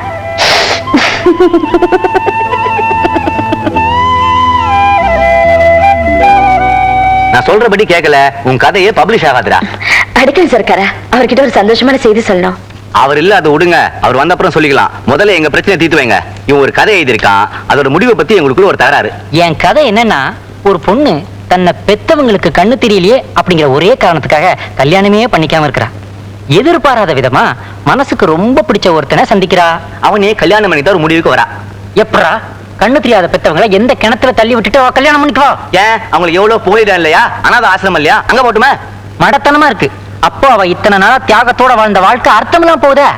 நான் சொல்றபடி கேட்கல, உன் கதையே பப்ளிஷ் ஆகாதுடா. அடிக்கல் சர்க்காரா, அவர்கிட்ட ஒரு சந்தோஷமான செய்தி சொல்லணும். அவர் இல்ல, அது விடுங்க. அவர் வந்த அப்புறம் சொல்லிக்கலாம். முதல்ல எங்க பிரச்சனை தீர்த்து வைங்க. இவன் ஒரு கதை எழுதியிருக்கான். அதோட முடிவை பத்தி எங்களுக்குள்ள ஒரு தகராறு. என் கதை என்னன்னா, ஒரு பொண்ணு தன்னை பெத்தவங்களுக்கு கண்ணு தெரியலையே அப்படிங்கிற ஒரே காரணத்துக்காக கல்யாணமே பண்ணிக்காம இருக்கிறா. எதிர்பாராத விதமா மனசுக்கு ரொம்ப பிடிச்ச ஒருத்தனை சந்திக்கிறா. அவனே கல்யாணம் பண்ணிட்டு ஒரு முடிவுக்கு வரா. எப்படா? கண்ணு தெரியாத பெத்தவங்களை எந்த கிணத்துல தள்ளி விட்டுட்டு அவ கல்யாணம் பண்ணிக்குவா? ஏன், அவங்களுக்கு எவ்வளவு போயிடும் இல்லையா? அனாதை ஆசிரமம் இல்லையா? அங்க போட்டுமே. மடத்தனமா இருக்கு. அப்போ அவ இத்தனை நாளா தியாகத்தோட வாழ்ந்த வாழ்க்கை அர்த்தமெல்லாம் போகுதே.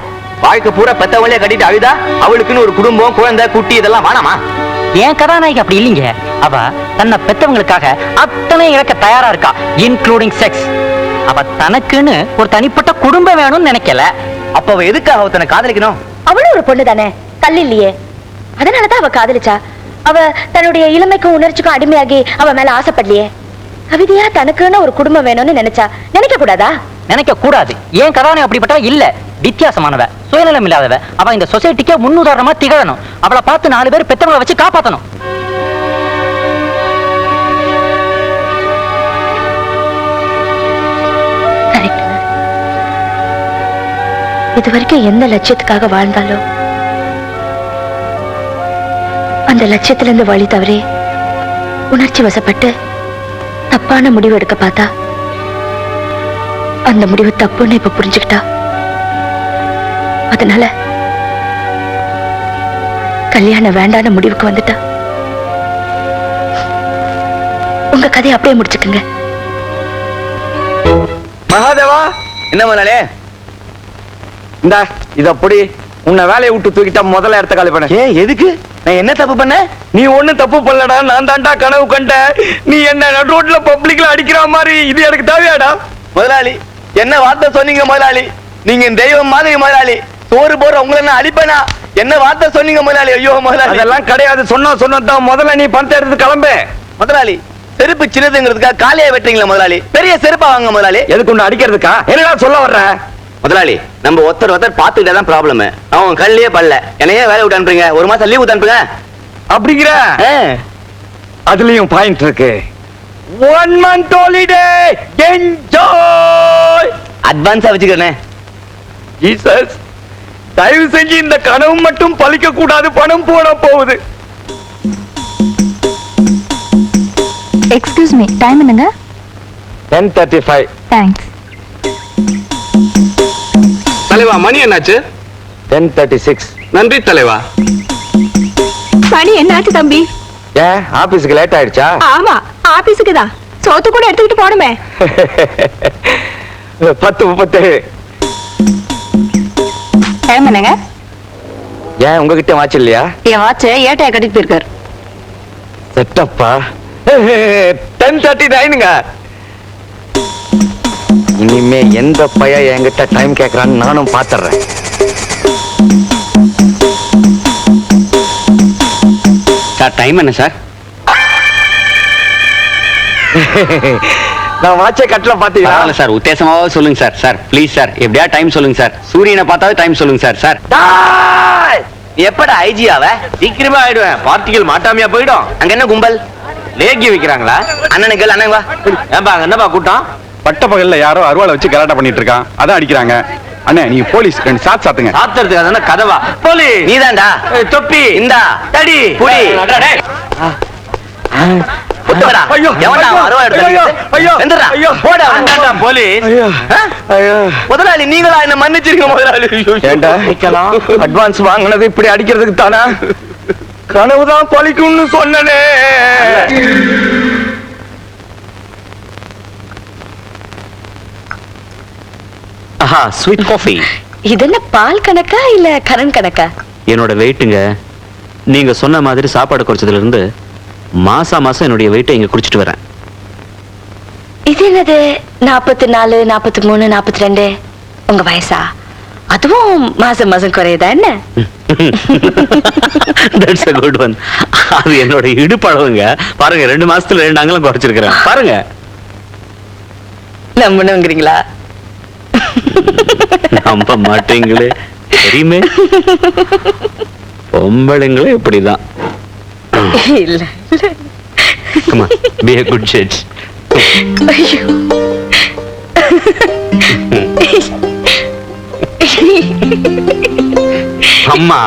வாழ்க்கை பூரா பெத்தவங்களே கட்டிட்டு அழுதா அவளுக்குன்னு ஒரு குடும்பம், குழந்தை, குட்டி இதெல்லாம் வேணாமா? ஏன் கதாநாயகி அப்படி இல்லைங்க. அவ தன்னை பெத்தவங்களுக்காக அத்தனை இழக்க தயாரா இருக்கா, இன்க்ளூடிங் செக்ஸ். அவ தனக்குன்னு ஒரு தனிப்பட்ட குடும்பம் வேணும்னு நினைக்கல. அப்ப அவ எதுக்காக அவ தன்னை காதலிக்கணும்? அவளும் ஒரு பொண்ணு தானே, கல் இல்லையே. அதனாலதான் அவ காதலிச்சா. அவ தன்னுடைய இளமைக்கும் உணர்ச்சிக்கும் அடிமையாகி அவ மேல ஆசைப்படலையே. கவிதையா தனக்குன்னு ஒரு குடும்பம் வேணும்னு நினைக்க கூடாதா? நினைக்க கூடாது. ஏன் கதாநாயகி அப்படிப்பட்டவ இல்ல, வித்தியாசமானவ, சுயநலம் இல்லாதவ. அவ இந்த சொசைட்டிக்கே முன்னுதாரணமா திகழணும். அவளை பார்த்து 4 பேர் பெத்தவங்களை வச்சு காப்பாத்தணும். இது வரைக்கும் எந்த லட்சியத்துக்காக வாழ்ந்தாலோ அந்த லட்சியத்திலிருந்து வழி தவறி உணர்ச்சி வசப்பட்டு தப்பான முடிவு எடுக்க பார்த்தா அந்த முடிவு தப்புன்னு இப்ப புரிஞ்சுக்கிட்டா. அதனால கல்யாணம் வேண்டான முடிவுக்கு வந்துட்டா. உங்க கதையை அப்படியே முடிச்சுக்குங்க. மகாதேவா, என்ன பண்ணாலே? இந்த இது அப்படி உன்னை வேலையை விட்டு தூக்கிட்டா முதல்ல இடத்த காலி பண்ண. ஏன், எதுக்கு? நான் என்ன தப்பு பண்ண? நீ ஒண்ணு தப்பு பண்ணலடா. நான் தாண்டா கனவு கண்ட. நீ என்ன நடு ரோட்ல பப்ளிக்ல அடிக்கிற மாதிரி. இது எனக்கு தேவையாடா? முதலாளி, என்ன வார்த்தை சொன்னீங்க முதலாளி? நீங்க தெய்வம் மாதிரி முதலாளி. சோறு போற உங்களை நான் அடிப்பேனா? என்ன வார்த்தை சொன்னீங்க முதலாளி? ஐயோ முதலாளி, அதெல்லாம் கிடையாது. சொன்னதான். முதல்ல நீ பணத்தை எடுத்து கிளம்பு. முதலாளி, செருப்பு சின்னதுங்கிறதுக்காக காலையை வெட்டுறீங்களா முதலாளி? பெரிய செருப்பா வாங்க முதலாளி. எதுக்கு ஒண்ணு அடிக்கிறதுக்கா? என்னடா சொல்ல வர்ற? முதலாளி, நம்ம ஒருத்தர் பாத்துக்கிட்டே தான் ப்ராப்ளம். நான் உங்க கல்லையே பல்ல. என்னையே வேலை விட்டு அனுப்புறீங்க? 1 மாசம் லீவு அனுப்புங்க. அப்படிங்கிற அதுலயும் பாயிண்ட் இருக்கு. 1 month holiday, enjoy. அட்வான்ஸா வச்சுக்கிறேன். ஜீசஸ், தயவு செஞ்சு இந்த கனவு மட்டும் பலிக்க கூடாது, பணம் போட போகுது. எக்ஸ்கியூஸ் மீ, டைம் என்னங்க? 10:35. தேங்க்ஸ். தலைவா, மணி என்னாச்சு? 10:36. நன்றி தலைவா. மணி என்னாச்சு தம்பி? ஏன் ஆபீஸ்க்கு லேட் ஆயிடுச்சா? ஆமா, ஆபீஸுக்கு தான். சோத்து கூட எடுத்துக்கிட்டு போணுமே. 10:37. டைம் என்னங்க? ஏன் உங்ககிட்ட வாட்ச் இல்லையா? என் வாட்ச் ஏட்டையா கட்டிட்டு போயிருக்காரு. செட்டப்பா. 10:39ங்க. இனிமே எந்த பையன் என்கிட்ட டைம் கேக்குறான்னு நானும் பாத்துறேன். சார் டைம் என்ன சார்? நான் வாட்சை கட்டல பாத்தீங்களா? சார் உத்தேசமாவது சொல்லுங்க சார். சார் ப்ளீஸ் சார், எப்படியா டைம் சொல்லுங்க சார். சூரியனை பார்த்தாவே டைம் சொல்லுங்க சார். சார் எப்படா ஐஜியாவ? சீக்கிரமா ஆயிடுவேன். பார்ட்டிகள் மாட்டாமையா போயிடும். அங்க என்ன கும்பல்? லேகி வைக்கிறாங்களா? அண்ணனுக்கு அண்ணன் வா. ஏன்பா அங்க என்னப்பா கூட்டம்? பட்ட பகல்ல யாரோ அருவாளை வச்சு கலாட்டா பண்ணிட்டு இருக்கான், அதான் அடிக்கிறாங்க. அண்ணே நீங்க போலீஸ் 2 சாத் சாத்துங்க. சாத்துறதுக்கு அதான கதவா? போலீஸ் நீதான்டா. தொப்பி இந்தா தடி புடி. புத்தடா. ஐயோ, எவன்டா அருவா எடுத்து? ஐயோ, ஐயோ, எந்திரா. ஐயோ, போடா. அந்தாண்டா போலீஸ். ஐயோ. முதலாளி நீங்களா என்ன மன்னிச்சிருங்க முதலாளி. ஏண்டா அட்வான்ஸ் வாங்கினது இப்படி அடிக்கிறதுக்கு தானா? கனவுதான் பலிக்கும்னு சொன்னனே. ஆஹா, ஸ்வீட் காஃபி. இது என்ன பால் கணக்கா இல்ல கரண்ட் கணக்கா? என்னோட வெயிட்டுங்க. நீங்க சொன்ன மாதிரி சாப்பாடு குறைச்சதுல இருந்து மாசம் என்னுடைய வெயிட்டை இங்க குடிச்சிட்டு வரேன். இது என்னது 44, 43, 42 உங்க வயசா? அதுவும் மாசம் குறையுதா என்ன? That's a good one. அது என்னோட இடுப்பளவுங்க. பாருங்க 2 மாசத்துல 2 அங்கலம் குறைச்சிருக்கிறேன் பாருங்க. நம்பணுங்கிறீங்களா? நம்ப மாட்டீங்களே. தெரியுமே பொம்பளைங்களே இப்படிதான். இல்ல Come on, be a good judge. ஐயோ. அம்மா,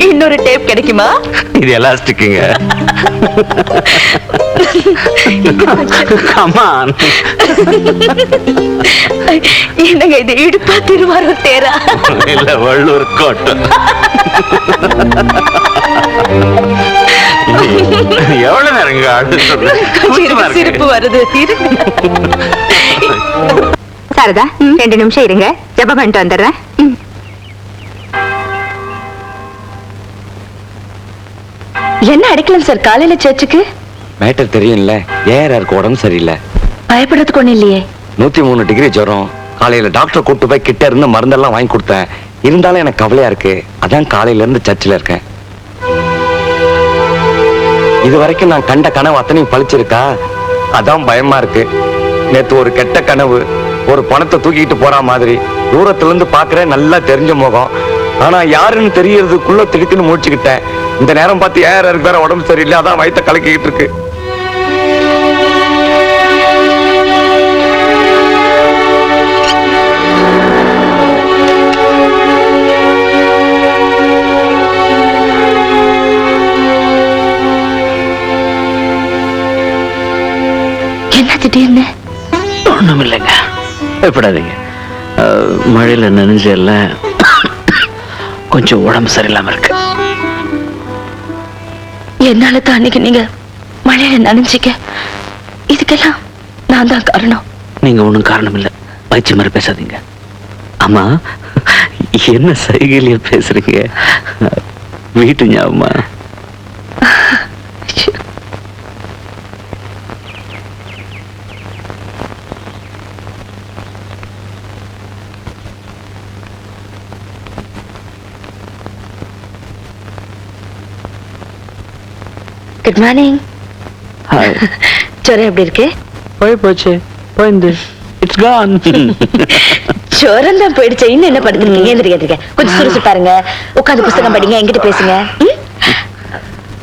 இன்னொரு டேப் கிடைக்குமா? இது எலாஸ்டிக்குங்க. Come on. என்னங்க இது, இடுப்பா திருவாரூர் தேரா? இல்ல, வள்ளூர் கோட்டை. எவ்வளவு நேரங்க சிரிப்பு வருது. சாரதா, 2 நிமிஷம் இருங்க, ஜெபம் பண்ணிட்டு வந்துடுறேன். என்ன அடிக்கலாம் சார் காலையில சர்ச்சுக்கு? மேட்டர் தெரியும்ல, ஏஆருக்கு உடம்பு சரியில்லை. பயப்படுறதுக்கு ஒண்ணு இல்லையே. 103 டிகிரி ஜுரம். காலையில டாக்டர் கூட்டு போய் கிட்ட இருந்து மருந்தெல்லாம் வாங்கி கொடுத்தேன். இருந்தாலும் எனக்கு கவலையா இருக்கு. அதான் காலையில இருந்து சர்ச்சில் இருக்கேன். இது வரைக்கும் நான் கண்ட கனவு அத்தனையும் பழிச்சிருக்கா? அதான் பயமா இருக்கு. நேத்து ஒரு கெட்ட கனவு, ஒரு பணத்தை தூக்கிட்டு போற மாதிரி. தூரத்துல இருந்து பாக்குறேன், நல்லா தெரிஞ்ச முகம். ஆனா யாருன்னு தெரியறதுக்குள்ள திடுக்குன்னு முடிச்சுக்கிட்டேன். இந்த நேரம் பார்த்து ஏஆருக்கு வேற உடம்பு சரியில்லை, அதான் வயித்தை கலக்கிக்கிட்டு இருக்கு. என்ன திடீர்னு? ஒண்ணும் இல்லைங்க, பயப்படாதீங்க. மழையில நனைஞ்ச எல்லாம் கொஞ்சம் உடம்பு சரியில்லாம இருக்கு. என்னால தான் அன்னைக்கு நீங்க மழையில நனைஞ்சிக்க. இதுக்கெல்லாம் நான் தான் காரணம். நீங்க ஒண்ணும் காரணம் இல்ல, பயிற்சி மாதிரி பேசாதீங்க. அம்மா, என்ன சைகையில பேசுறீங்க? வீட்டு ஞாபகமா? Good morning. ஜுரம் எப்படி இருக்கு? போச்சு, போயிருந்து. இட்ஸ் கான். ஜுரம் தான் போயிடுச்சு. இன்னும் என்ன படுத்துருக்கீங்க? எழுந்திருக்க. கொஞ்சம் சுறுசுறுப்பா இருங்க, உட்காந்து புத்தகம் படிங்க, என்கிட்ட பேசுங்க. இல்ல, வள்ளூர் கோட்டை. ஜுரம் தான் போயிடுச்சு, இன்னும் என்ன படுத்துருக்கீங்க? எழுந்திருக்க. கொஞ்சம் சுறுசுறுப்பா இருங்க, உட்காந்து புத்தகம் படிங்க, என்கிட்ட பேசுங்க.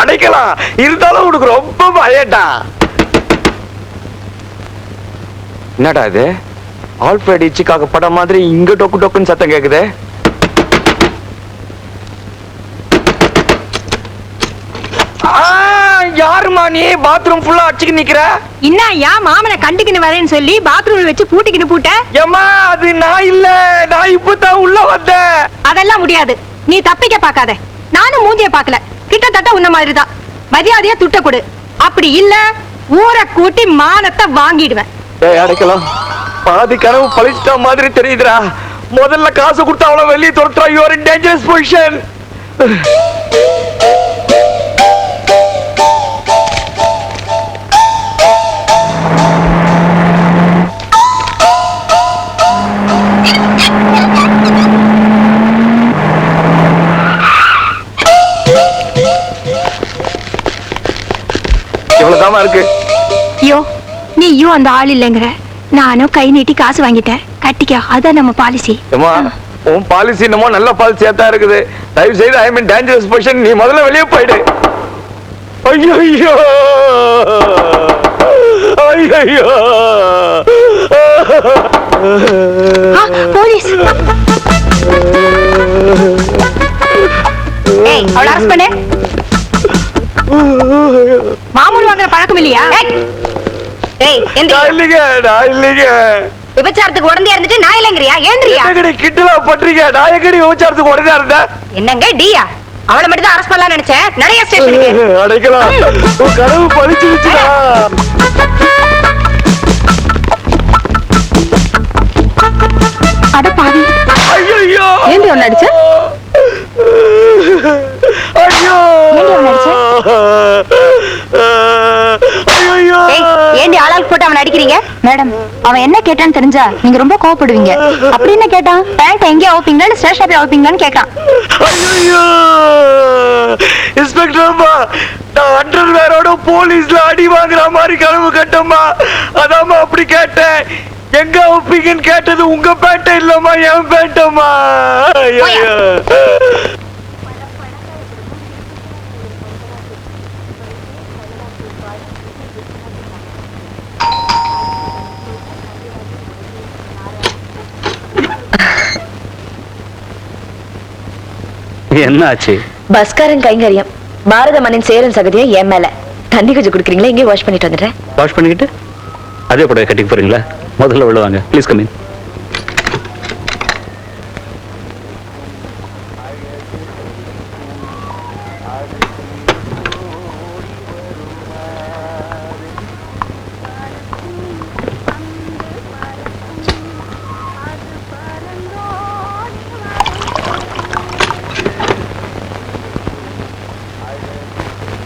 அடைக்கலாம், இருந்தாலும் உனக்கு ரொம்ப பயட்டா. என்னடா இது ஆல்ஃபிரட் ஹிட்ச்காக் படம் மாதிரி இங்க டொக்கு டொக்குன்னு சத்தம் கேக்குது. யாருமா நீ பாத்ரூம் ஃபுல்லா அடிச்சுக்கு நிக்கிற? இன்னையா மாமனை கண்டுக்கின்னு வரேன்னு சொல்லி பாத்ரூம்ல வச்சு பூட்டிக்கின்னு பூட்ட? ஏம்மா அது நான் இல்ல, நான் இப்பதான் உள்ள வந்தேன். அதெல்லாம் முடியாது, நீ தப்பிக்க பாக்காத. நானும் மூஞ்சிய பாக்கல, கிட்டத்தட்ட உன்ன மாதிரிதான். மரியாதையா துட்ட கொடு, அப்படி இல்ல ஊரை கூட்டி மானத்தை வாங்கிடுவேன். அடைக்கலாம், பாதி கனவு பழிச்சிட்ட மாதிரி தெரியுதுடா. முதல்ல காசு கொடுத்து அவளை வெளியே துரத்துறா. You are in dangerous position. இவ்வளவுதான் இருக்கு. ஐயோ, நீயும் அந்த ஆள் இல்லைங்கிற, நானும் கை நீட்டி காசு வாங்கிட்டேன், கட்டிக்க. அதான் நம்ம பாலிசி. உன் பாலிசி என்னமோ நல்ல பாலிசியா தான் இருக்குது. தயவு செய்து ஐ மீன் டேஞ்சரஸ் பொசிஷன், நீ முதல்ல வெளியே போயிடு. ஐயோ ஐயோ ஐயோ, போலீஸ். ஏய், அவளை அரெஸ்ட் பண்ணு. மாமூல் வாங்குற பழக்கம் இல்லையா? ஏய், இல்லைங்க. விபச்சாரத்துக்கு உடனே இருந்துட்டு நான் இல்லங்கறியா? ஏந்திரியா? கிட்டல பண்றீங்க. நான் எங்கடி விபச்சாரத்துக்கு உடனே இருந்தேன்? என்னங்க டியா? அவளை மட்டும் தான் அரெஸ்ட் பண்ணலாம்னு நினைச்சேன். நிறைய ஸ்டேஷனுக்கு அடைக்கலாம். உன் கனவு பழிச்சிடுச்சுடா. அட பாவி. ஐயோ, ஏண்டி ஒன்னு அடிச்ச? ஐயோ, ஏண்டி ஒன்னு அடிச்ச? ஐயோ, ஏய், ஏண்டி ஆளால் போட்டு அவனை அடிக்கிறீங்க? நீங்க மேடம் அவன் என்ன கேட்டான்னு தெரிஞ்சா நீங்க ரொம்ப கோவப்படுவீங்க. அப்படி என்ன கேட்டான்? பேண்ட் எங்க அவுப்பீங்களான்னு ஸ்டேஷன் அவுப்பீங்களான்னு கேட்டான். ஐயோ இன்ஸ்பெக்டர் அம்மா, நான் அண்டர்வேரோட போலீஸ்ல அடி வாங்குற மாதிரி கனவு கட்டம்மா. அதாம்மா அப்படி கேட்டேன். எங்க அவுப்பீங்கன்னு கேட்டது உங்க பேண்ட இல்லம்மா, என் பேண்டம்மா. ஐயோ என்ன ஆச்சு? பஸ்காரன் கைங்கரியம் பாரத மண்ணின் சேரன் சகதியும் என் மேல. தண்ணி கொஞ்சம் குடுக்குறீங்களா? எங்கேயும் வாஷ் பண்ணிட்டு வந்துடுறேன். வாஷ் பண்ணிக்கிட்டு அதே புடவை கட்டிக்கு போறீங்களா? முதல்ல விழுவாங்க. Please come in.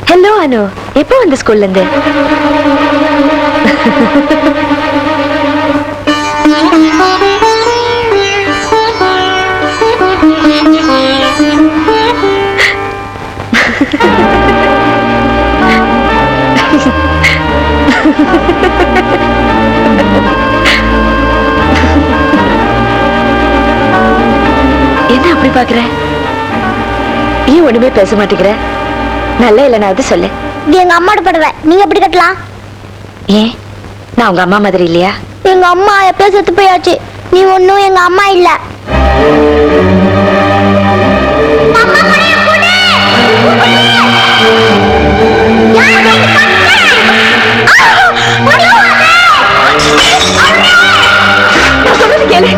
Hello Anu, எப்போ வந்து ஸ்கூல்ல இருந்து? என்ன அப்படி பாக்குற? ஏன் ஒண்ணுமே பேச மாட்டேங்கிற? நல்ல இல்லைனாவது சொல்லு. இது எங்க அம்மாட்ட படுவேன், நீங்க எப்படி கட்டலாம்? ஏன் நான் உங்க அம்மா மாதிரி இல்லையா? எங்க அம்மா எப்ப செத்து போயாச்சு. நீ ஒன்னும் எங்க அம்மா இல்ல. சொல்லுது கேளு.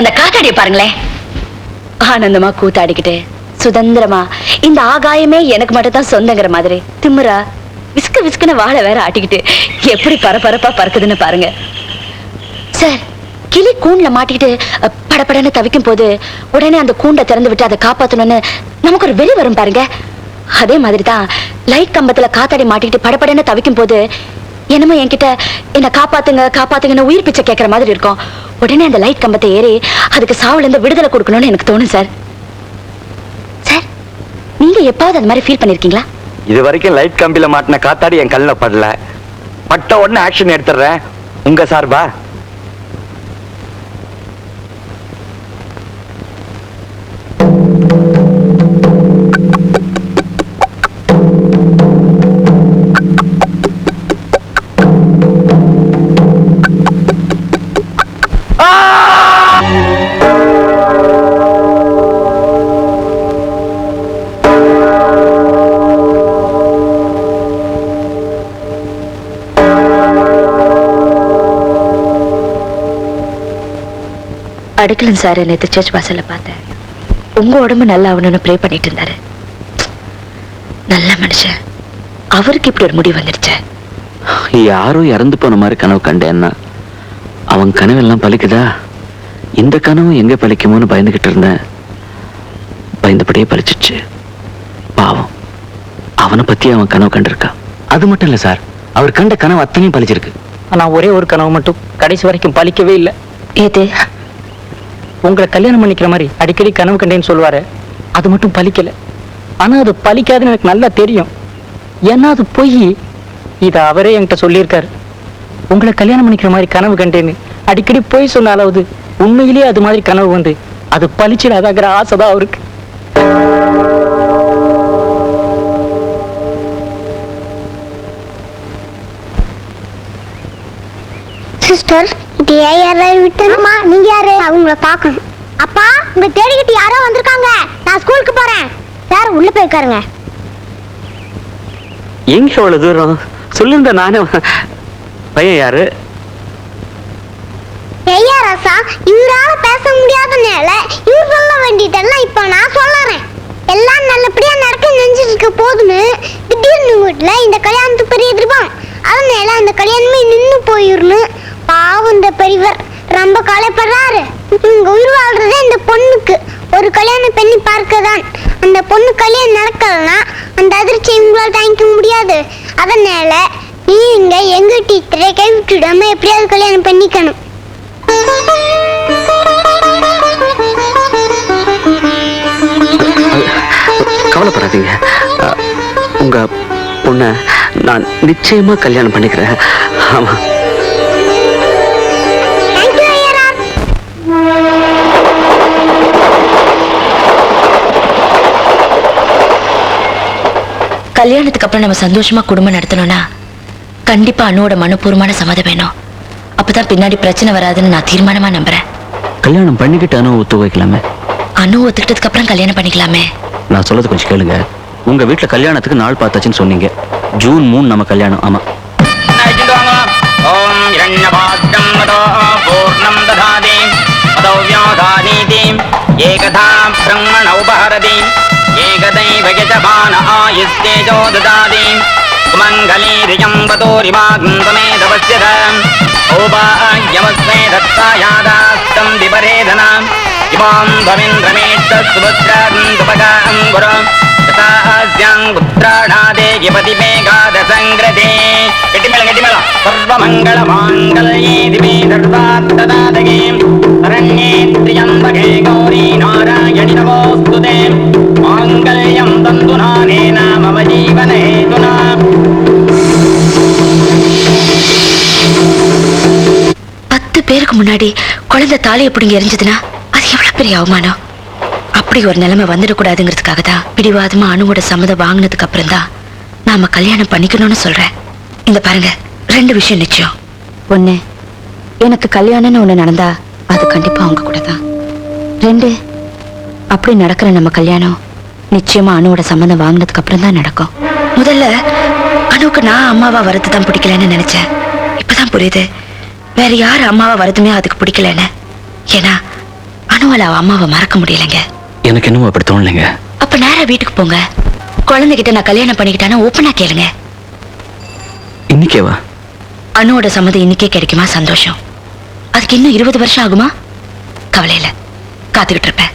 அந்த காத்தாடிய பாருங்களேன். ஆனந்தமா கூத்தாடிக்கிட்டு சுதந்திரமா இந்த ஆகாயமே எனக்கு மட்டும் தான் சொந்தங்கிற மாதிரி திமிரா விஸ்கு விஸ்குன்னு வாழை வேற ஆட்டிக்கிட்டு எப்படி பரபரப்பா பறக்குதுன்னு பாருங்க சார். கிளி கூண்டுல மாட்டிக்கிட்டு படப்படன்னு தவிக்கும் போது உடனே அந்த கூண்டை திறந்து விட்டு அதை காப்பாத்தணும்னு நமக்கு ஒரு வெளி வரும் பாருங்க. அதே மாதிரி தான் லைட் கம்பத்துல காத்தாடி மாட்டிக்கிட்டு படப்படன்னு தவிக்கும் போது என்னமோ என்கிட்ட என்ன காப்பாத்துங்க காப்பாத்துங்கன்னு உயிர் பிச்சை கேட்கற மாதிரி இருக்கும். உடனே அந்த லைட் கம்பத்தை ஏறி அதுக்கு சாவுல இருந்து விடுதலை கொடுக்கணும்னு எனக்கு தோணும் சார். சார் நீங்க எப்பாவது அந்த மாதிரி ஃபீல் பண்ணிருக்கீங்களா? இது வரைக்கும் லைட் கம்பியில மாட்டின காத்தாடி என் கல்ல படல. பட்ட உடனே ஆக்ஷன் எடுத்துறேன். உங்க சார்பா? அடிக்கலன் சார் நேற்று சர்ச் வாசல்ல பார்த்தேன். உங்க உடம்பு நல்லா ஆகணும்னு ப்ரே பண்ணிட்டு இருந்தாரு. நல்ல மனுஷன். அவருக்கு இப்படி ஒரு முடிவு வந்துடுச்சு. யாரும் இறந்து போன மாதிரி கனவு கண்டேன்னா அவன் கனவெல்லாம் பலிக்குதா? இந்த கனவு எங்க பலிக்குமோன்னு பயந்துகிட்டு இருந்தேன். பயந்தபடியே பலிச்சிச்சு. பாவம், அவனை பத்தி அவன் கனவு கண்டிருக்கா. அது மட்டும் இல்ல சார், அவர் கண்ட கனவு அத்தனையும் பலிச்சிருக்கு. ஆனா ஒரே ஒரு கனவு மட்டும் கடைசி வரைக்கும் பலிக்கவே இல்லை. ஏது? உங்களை கல்யாணம் பண்ணிக்கிற மாதிரி அடிக்கடி கனவு கண்டேன்னு சொல்லுவாரு, அது மட்டும் பலிக்கல. ஆனா அது பலிக்காதுன்னு எனக்கு நல்லா தெரியும். ஏன்னா அது பொய். இத அவரே என்கிட்ட சொல்லியிருக்காரு. உங்களை கல்யாணம் பண்ணிக்கிற மாதிரி கனவு கண்டேன்னு அடிக்கடி பொய் சொன்னாலாவது உண்மையிலேயே அது மாதிரி கனவு வந்து அது பலிச்சிடாதாங்கிற ஆசைதான் அவருக்கு. சிஸ்டர், இது யாரை விட்டுமா? நீங்க யாரு? அவங்கள பார்க்கணும். அப்பா, உங்க தேடிக்கிட்டு யாரோ வந்திருக்காங்க. நான் ஸ்கூலுக்கு போறேன். சார், உள்ள போய் உட்காருங்க. எங்க அவ்வளவு தூரம் சொல்லுங்க. நானே பையன் யாரு? ஐயா ராசா, இவரால பேச முடியாதனால இவர் சொல்ல வேண்டியதெல்லாம் இப்ப நான் சொல்லுறேன். எல்லாம் நல்லபடியா நடக்க நினைச்சிட்டு இருக்க போதுன்னு திடீர்னு வீட்டுல இந்த கல்யாணத்துக்கு பெரிய எதிர்ப்பான். அதனால அந்த கல்யாணமே நின்னு போயிடணும். பாவம், இந்த பெரியவர் ரொம்ப கவலைப்படுறாரு. இவங்க உயிர் வாழ்றதே இந்த பொண்ணுக்கு. ஒரு கல்யாணம் பண்ணி பார்க்கதான். அந்த பொண்ணு கல்யாணம் நடக்கலன்னா அந்த அதிர்ச்சி இவங்களால தாங்கிக்க முடியாது. அதனால நீங்க எங்க டீச்சரை கைவிட்டுடாம எப்படியாவது கல்யாணம் பண்ணிக்கணும். கவலைப்படாதீங்க, உங்க பொண்ண நான் நிச்சயமா கல்யாணம் பண்ணிக்கிறேன். ஆமா. கல்யாணத்துக்கு அப்புறம் நம்ம சந்தோஷமா குடும்பம் நடத்தணும்னா கண்டிப்பா அனுவோட மனப்பூர்வமான சம்மதம் வேணும். அப்பதான் பின்னாடி பிரச்சனை வராதுன்னு நான் தீர்மானமா நம்புறேன். கல்யாணம் பண்ணிக்கிட்டு அனு ஒத்து வைக்கலாமே. அனு ஒத்துக்கிட்டதுக்கு அப்புறம் கல்யாணம் பண்ணிக்கலாமே. நான் சொல்றது கொஞ்சம் கேளுங்க. உங்க வீட்டுல கல்யாணத்துக்கு நாள் பார்த்தாச்சுன்னு சொன்னீங்க. ஜூன் 3 நம்ம கல்யாணம். ஆமா. ஓம் இரண்யபாத்ரம் மதோ பூர்ணம் ததாதி மதோ வியாதானீதி ஏகதா பிரம்மண உபஹரதி ஏகதைவ யஜமான ஆயுஸ்தேஜோ ததாதி சுமங்கலீரியம் வதோரிமாகம் தமேதவஸ்யதம் ஓபாயமஸ்மே தத்தாயாதாஸ்தம் விபரேதனாம் இமாம் தவிந்திரமேட்ட சுபத்ரம் துபகாம் குரம் ததாஸ்யாங் புத்ராணாதே யபதிமேகாதசங்கிரதே கெட்டிமேள சர்வமங்கள மாங்கல்யே திவே சர்வார்த்ததாதகே சரண்யே த்ரியம்பகே கௌரி நாராயணி நமோஸ்துதே மாங்கல்யம் தந்துநானேன மம ஜீவனஹேதுனா. பேருக்கு முன்னாடி குழந்தை தாலியை பிடிங்கி எரிஞ்சதுன்னா அது எவ்வளவு பெரிய அவமானம். அப்படி ஒரு நிலைமை வந்துடக்கூடாதுங்கிறதுக்காக தான் பிடிவாதமா அணுவோட சம்மதம் வாங்கினதுக்கு அப்புறம் தான் நாம கல்யாணம் பண்ணிக்கணும்னு சொல்றேன். இந்த பாருங்க, 2 விஷயம் நிச்சயம். ஒண்ணு, எனக்கு கல்யாணம்னு ஒண்ணு நடந்தா அது கண்டிப்பா அவங்க கூட தான். 2, அப்படி நடக்கிற நம்ம கல்யாணம் நிச்சயமா அணுவோட சம்மதம் வாங்கினதுக்கு அப்புறம் தான் நடக்கும். முதல்ல அணுவுக்கு நான் அம்மாவா வரது தான் பிடிக்கலன்னு நினைச்சேன். இப்பதான் புரியுது, வேற யாரு அம்மாவா வரதுமே அதுக்கு பிடிக்கலன்னு. ஏன்னா அணுவால அவ அம்மாவை மறக்க முடியலைங்க. எனக்கு என்னமோ அப்படி தோணலைங்க. அப்ப நேரா வீட்டுக்கு போங்க. குழந்தைகிட்ட நான் கல்யாணம் பண்ணிக்கிட்டானா ஓப்பனா கேளுங்க. இன்னைக்கேவா? அணுவோட சம்மதம் இன்னைக்கே கிடைக்குமா? சந்தோஷம். அதுக்கு இன்னும் 20 வருஷம் ஆகுமா? கவலை இல்ல, காத்துக்கிட்டு இருப்பேன்.